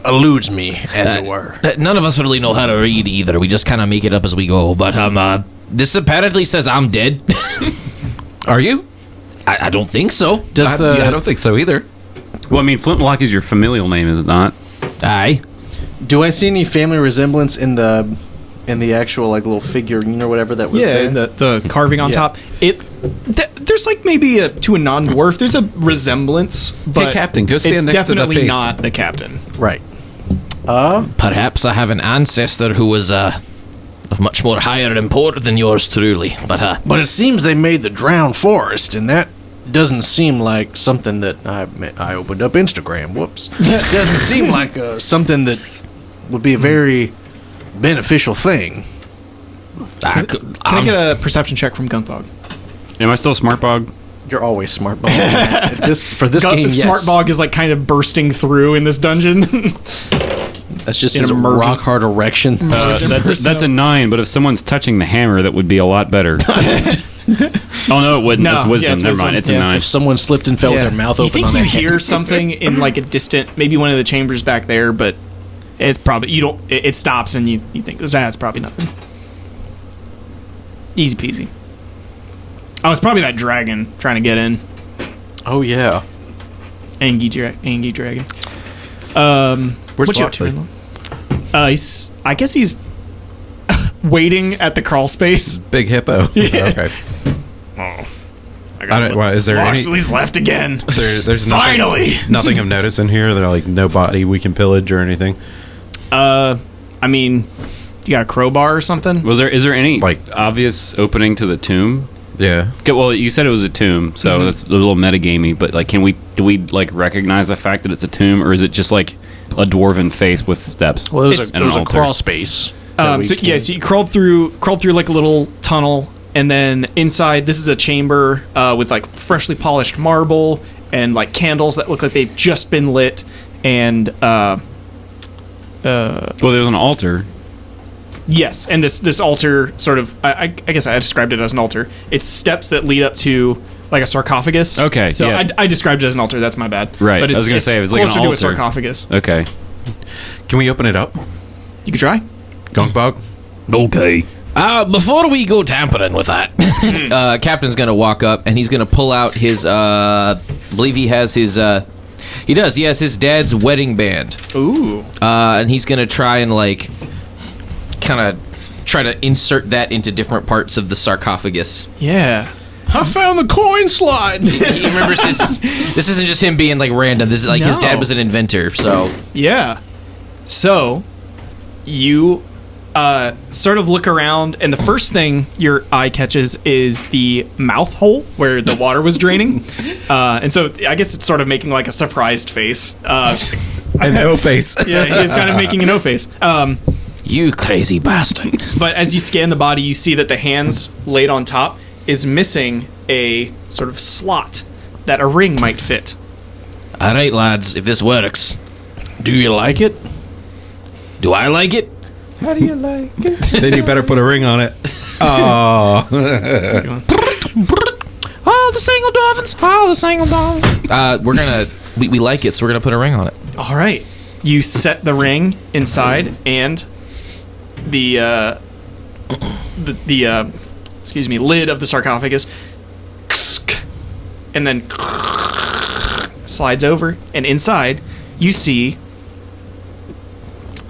Speaker 5: eludes me, as it were.
Speaker 2: None of us really know how to read either. We just kind of make it up as we go. But this apparently says I'm dead.
Speaker 1: Are you?
Speaker 2: I don't think so.
Speaker 1: I don't think so either.
Speaker 4: Well, I mean, Flintlock is your familial name, is it not?
Speaker 2: Aye.
Speaker 5: Do I see any family resemblance in the actual like little figurine or whatever that was there?
Speaker 3: the carving on top. There's like maybe to a non-dwarf, there's a resemblance, but
Speaker 1: Hey, Captain, go stand
Speaker 3: it's
Speaker 1: next to the
Speaker 3: definitely
Speaker 1: face.
Speaker 3: not the captain.
Speaker 5: Right.
Speaker 2: Perhaps I have an ancestor who was of much more higher import than yours truly.
Speaker 5: But it seems they made the drowned forest, and that doesn't seem like something that I opened up Instagram. Whoops. Doesn't seem like something that would be a very beneficial thing.
Speaker 3: Can I get a perception check from Gunkbog?
Speaker 4: Am I still Smartbog?
Speaker 5: You're always smart, Bog. For this game, yes.
Speaker 3: Smartbog is like kind of bursting through in this dungeon.
Speaker 5: That's just
Speaker 3: In
Speaker 5: his
Speaker 3: a murky-
Speaker 5: rock hard erection.
Speaker 4: That's a 9, but if someone's touching the hammer, that would be a lot better. Oh, no, it wouldn't.
Speaker 3: No,
Speaker 4: It's wisdom.
Speaker 3: yeah, it's
Speaker 4: Never
Speaker 3: wisdom.
Speaker 4: mind. It's a
Speaker 3: Yeah.
Speaker 4: 9.
Speaker 5: If someone slipped and fell with their mouth
Speaker 3: You
Speaker 5: open
Speaker 3: think
Speaker 5: on
Speaker 3: you
Speaker 5: their
Speaker 3: hear something in like a distant, maybe one of the chambers back there, but it's probably you don't. It stops and you think it's probably nothing. Easy peasy. Oh, it's probably that dragon trying to get in.
Speaker 5: Oh yeah.
Speaker 3: Angie dragon.
Speaker 1: Where's
Speaker 3: what's you up to,
Speaker 1: Loxley?
Speaker 3: Randall? I guess he's waiting at the crawl space.
Speaker 1: Big hippo. Okay.
Speaker 3: I
Speaker 1: I don't, well, is there any?
Speaker 3: Loxley's left again.
Speaker 1: There's
Speaker 3: Finally!
Speaker 1: nothing of notice in here. There are like no body we can pillage or anything.
Speaker 3: I mean, you got a crowbar or something?
Speaker 4: Is there any
Speaker 1: Like-
Speaker 4: obvious opening to the tomb?
Speaker 1: Yeah.
Speaker 4: Okay, well, you said it was a tomb, so that's a little metagamey. But like, do we like recognize the fact that it's a tomb, or is it just like a dwarven face with steps?
Speaker 5: Well,
Speaker 3: It's-
Speaker 5: there was a
Speaker 4: altar.
Speaker 5: crawl space.
Speaker 3: So you crawled through like a little tunnel, and then inside this is a chamber with like freshly polished marble and like candles that look like they've just been lit, and
Speaker 4: Well, there's an altar.
Speaker 3: yes, and this altar sort of I guess I described it as an altar. It's steps that lead up to like a sarcophagus.
Speaker 4: Okay,
Speaker 3: so
Speaker 4: yeah.
Speaker 3: I described it as an altar. That's my bad.
Speaker 4: Right,
Speaker 3: But
Speaker 4: I was gonna say, it was like an
Speaker 3: closer to a
Speaker 4: altar.
Speaker 3: sarcophagus.
Speaker 4: Okay.
Speaker 1: Can we open it up?
Speaker 3: You could try.
Speaker 1: Gunkbog?
Speaker 2: Okay. Before we go tampering with that, Captain's gonna walk up and he's gonna pull out his. I believe he has his. He does. He has his dad's wedding band.
Speaker 3: Ooh.
Speaker 2: And he's gonna try and like, kind of, try to insert that into different parts of the sarcophagus.
Speaker 3: Yeah.
Speaker 5: I found the coin slide.
Speaker 2: He remembers this. This isn't just him being like random. This is like his
Speaker 3: No.
Speaker 2: dad was an inventor. So
Speaker 3: Yeah. So, you sort of look around, and the first thing your eye catches is the mouth hole where the water was draining. And so, I guess it's sort of making like a surprised face.
Speaker 1: An O face.
Speaker 3: Yeah, he is kind of making an O face.
Speaker 2: you crazy bastard.
Speaker 3: But as you scan the body, you see that the hands laid on top is missing a sort of slot that a ring might fit.
Speaker 2: All right, lads. If this works,
Speaker 5: Do you like it?
Speaker 2: do I like it?
Speaker 1: How do you like it? Then you better put a ring on it. Oh.
Speaker 2: Oh, the single dolphins. Oh, the single dolphins. We're gonna. We like it, so we're gonna put a ring on it.
Speaker 3: All right. You set the ring inside, and the lid of the sarcophagus, and then slides over, and inside you see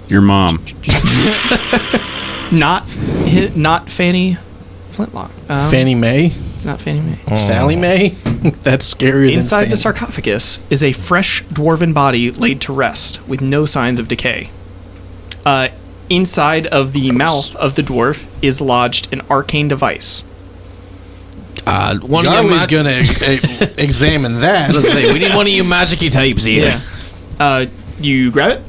Speaker 4: Your mom.
Speaker 3: not Fanny Flintlock.
Speaker 5: Fannie Mae?
Speaker 3: It's not Fanny Mae.
Speaker 5: Sally Mae? That's scarier
Speaker 3: Inside
Speaker 5: than
Speaker 3: the sarcophagus is a fresh dwarven body laid to rest with no signs of decay. Inside of the mouth of the dwarf is lodged an arcane device.
Speaker 2: One of
Speaker 5: Garly's
Speaker 2: you
Speaker 5: gonna examine that.
Speaker 2: Let's see. We need one of you magic-y types here.
Speaker 3: You grab it?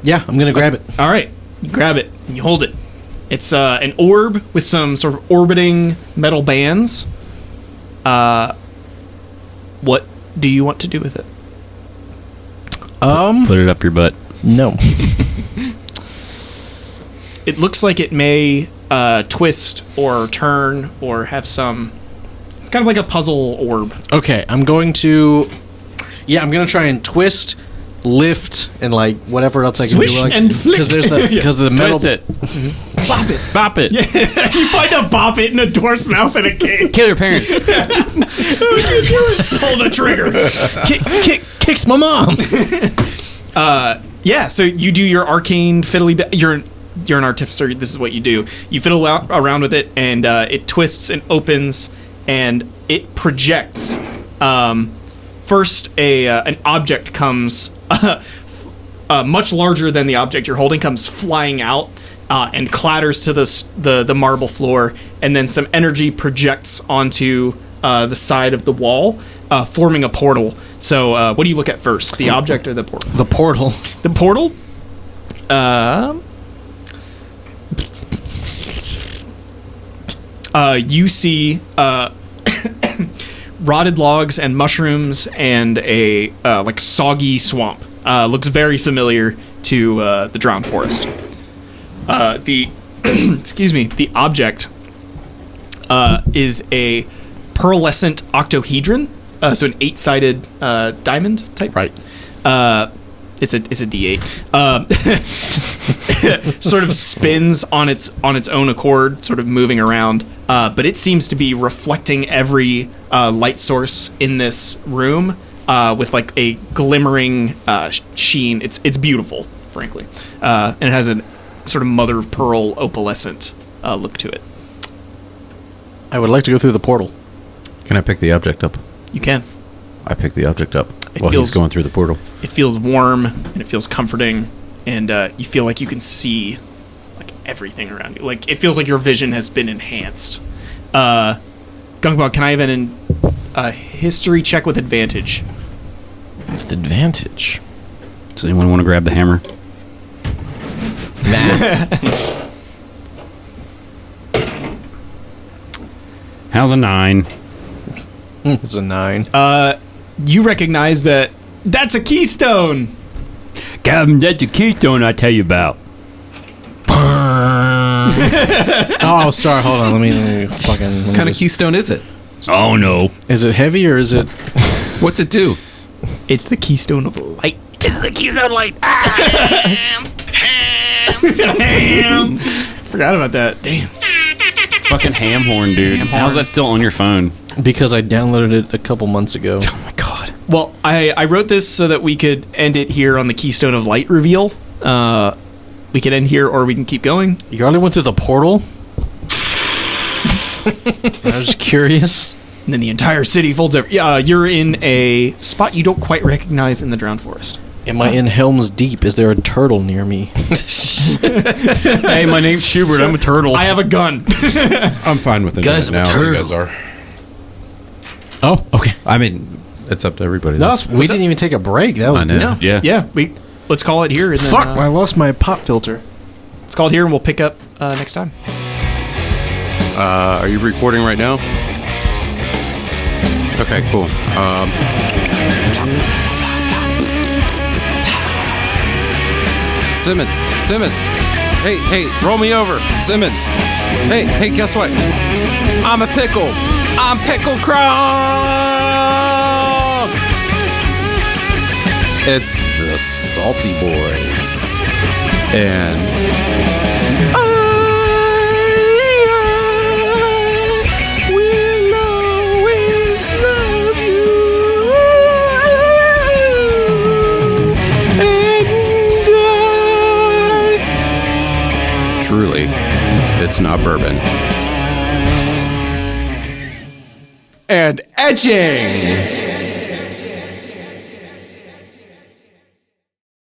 Speaker 5: Yeah, I'm gonna grab it.
Speaker 3: All right. You grab it and you hold it. It's an orb with some sort of orbiting metal bands. What do you want to do with it?
Speaker 4: Put it up your butt.
Speaker 5: No.
Speaker 3: It looks like it may twist or turn or have some... It's kind of like a puzzle orb.
Speaker 5: Okay, I'm going to... Yeah, I'm gonna try and twist, lift, and like whatever else I can
Speaker 3: Swish
Speaker 5: do. Like,
Speaker 3: and flick.
Speaker 5: Because there's the because of the metal.
Speaker 4: Twist it.
Speaker 3: Bop it.
Speaker 4: Bop it.
Speaker 3: You find a bop it in a dwarf's mouth in a cave.
Speaker 4: Kill your parents.
Speaker 3: Pull the trigger.
Speaker 5: Kicks my mom.
Speaker 3: Yeah, so you do your arcane fiddly... You're an artificer. This is what you do. You fiddle around with it, and it twists and opens, and it projects. First, an object comes much larger than the object you're holding, comes flying out and clatters to the marble floor, and then some energy projects onto the side of the wall, forming a portal. So, what do you look at first, the object or the portal?
Speaker 5: The portal.
Speaker 3: The portal. You see rotted logs and mushrooms and a like soggy swamp. Looks very familiar to the Drowned Forest. The excuse me. The object is a pearlescent octohedron, so an 8-sided diamond type.
Speaker 5: Right.
Speaker 3: It's a D8. Sort of spins on its own accord, sort of moving around. But it seems to be reflecting every light source in this room with like a glimmering sheen. It's beautiful, frankly, and it has a sort of mother of pearl opalescent look to it.
Speaker 5: I would like to go through the portal.
Speaker 1: Can I pick the object up?
Speaker 3: You can.
Speaker 1: I pick the object up while
Speaker 3: feels-
Speaker 1: he's going through the portal.
Speaker 3: It feels warm and it feels comforting, and you feel like you can see like everything around you. Like it feels like your vision has been enhanced. Gungball, can I have a history check with advantage?
Speaker 2: With advantage.
Speaker 4: Does anyone want to grab the hammer?
Speaker 2: Nah.
Speaker 4: How's a 9?
Speaker 5: It's a 9.
Speaker 3: You recognize that's a keystone.
Speaker 4: Gavin, that's a keystone I tell you about.
Speaker 5: Oh, sorry. Hold on. Let me fucking.
Speaker 2: What kind of keystone is it?
Speaker 4: Oh no.
Speaker 5: Is it heavy or is it?
Speaker 2: What's it do?
Speaker 3: It's the keystone of light.
Speaker 6: It's the keystone light.
Speaker 3: Damn. Forgot about that. Damn.
Speaker 4: Fucking ham horn, dude. How's that still on your phone?
Speaker 5: Because I downloaded it a couple months ago.
Speaker 2: Oh my god.
Speaker 3: Well, I wrote this so that we could end it here on the keystone of light reveal. We can end here, or we can keep going.
Speaker 5: You already went through the portal. I was curious.
Speaker 3: And then the entire city folds over. Yeah, you're in a spot you don't quite recognize in the Drowned Forest.
Speaker 5: Am I in Helm's Deep? Is there a turtle near me?
Speaker 4: Hey, my name's Schubert. I'm a turtle.
Speaker 3: I have a gun.
Speaker 1: I'm fine with it
Speaker 2: Guys, I'm a
Speaker 1: now if you
Speaker 2: turtle.
Speaker 1: guys are.
Speaker 5: Oh, okay.
Speaker 1: I mean, it's up to everybody.
Speaker 5: No,
Speaker 1: though.
Speaker 5: we didn't even take a break. That was
Speaker 1: I know.
Speaker 3: No.
Speaker 4: Yeah.
Speaker 3: Let's call it here. And then,
Speaker 5: Fuck! I lost my pop filter.
Speaker 3: let's call it here, and we'll pick up next time.
Speaker 1: Are you recording right now? Okay, cool. Simmons. Hey, roll me over. Simmons. Hey, guess what? I'm a pickle. I'm Pickle Krog. It's the Salty Boys. And I will always love you.
Speaker 6: truly, it's not bourbon. And etching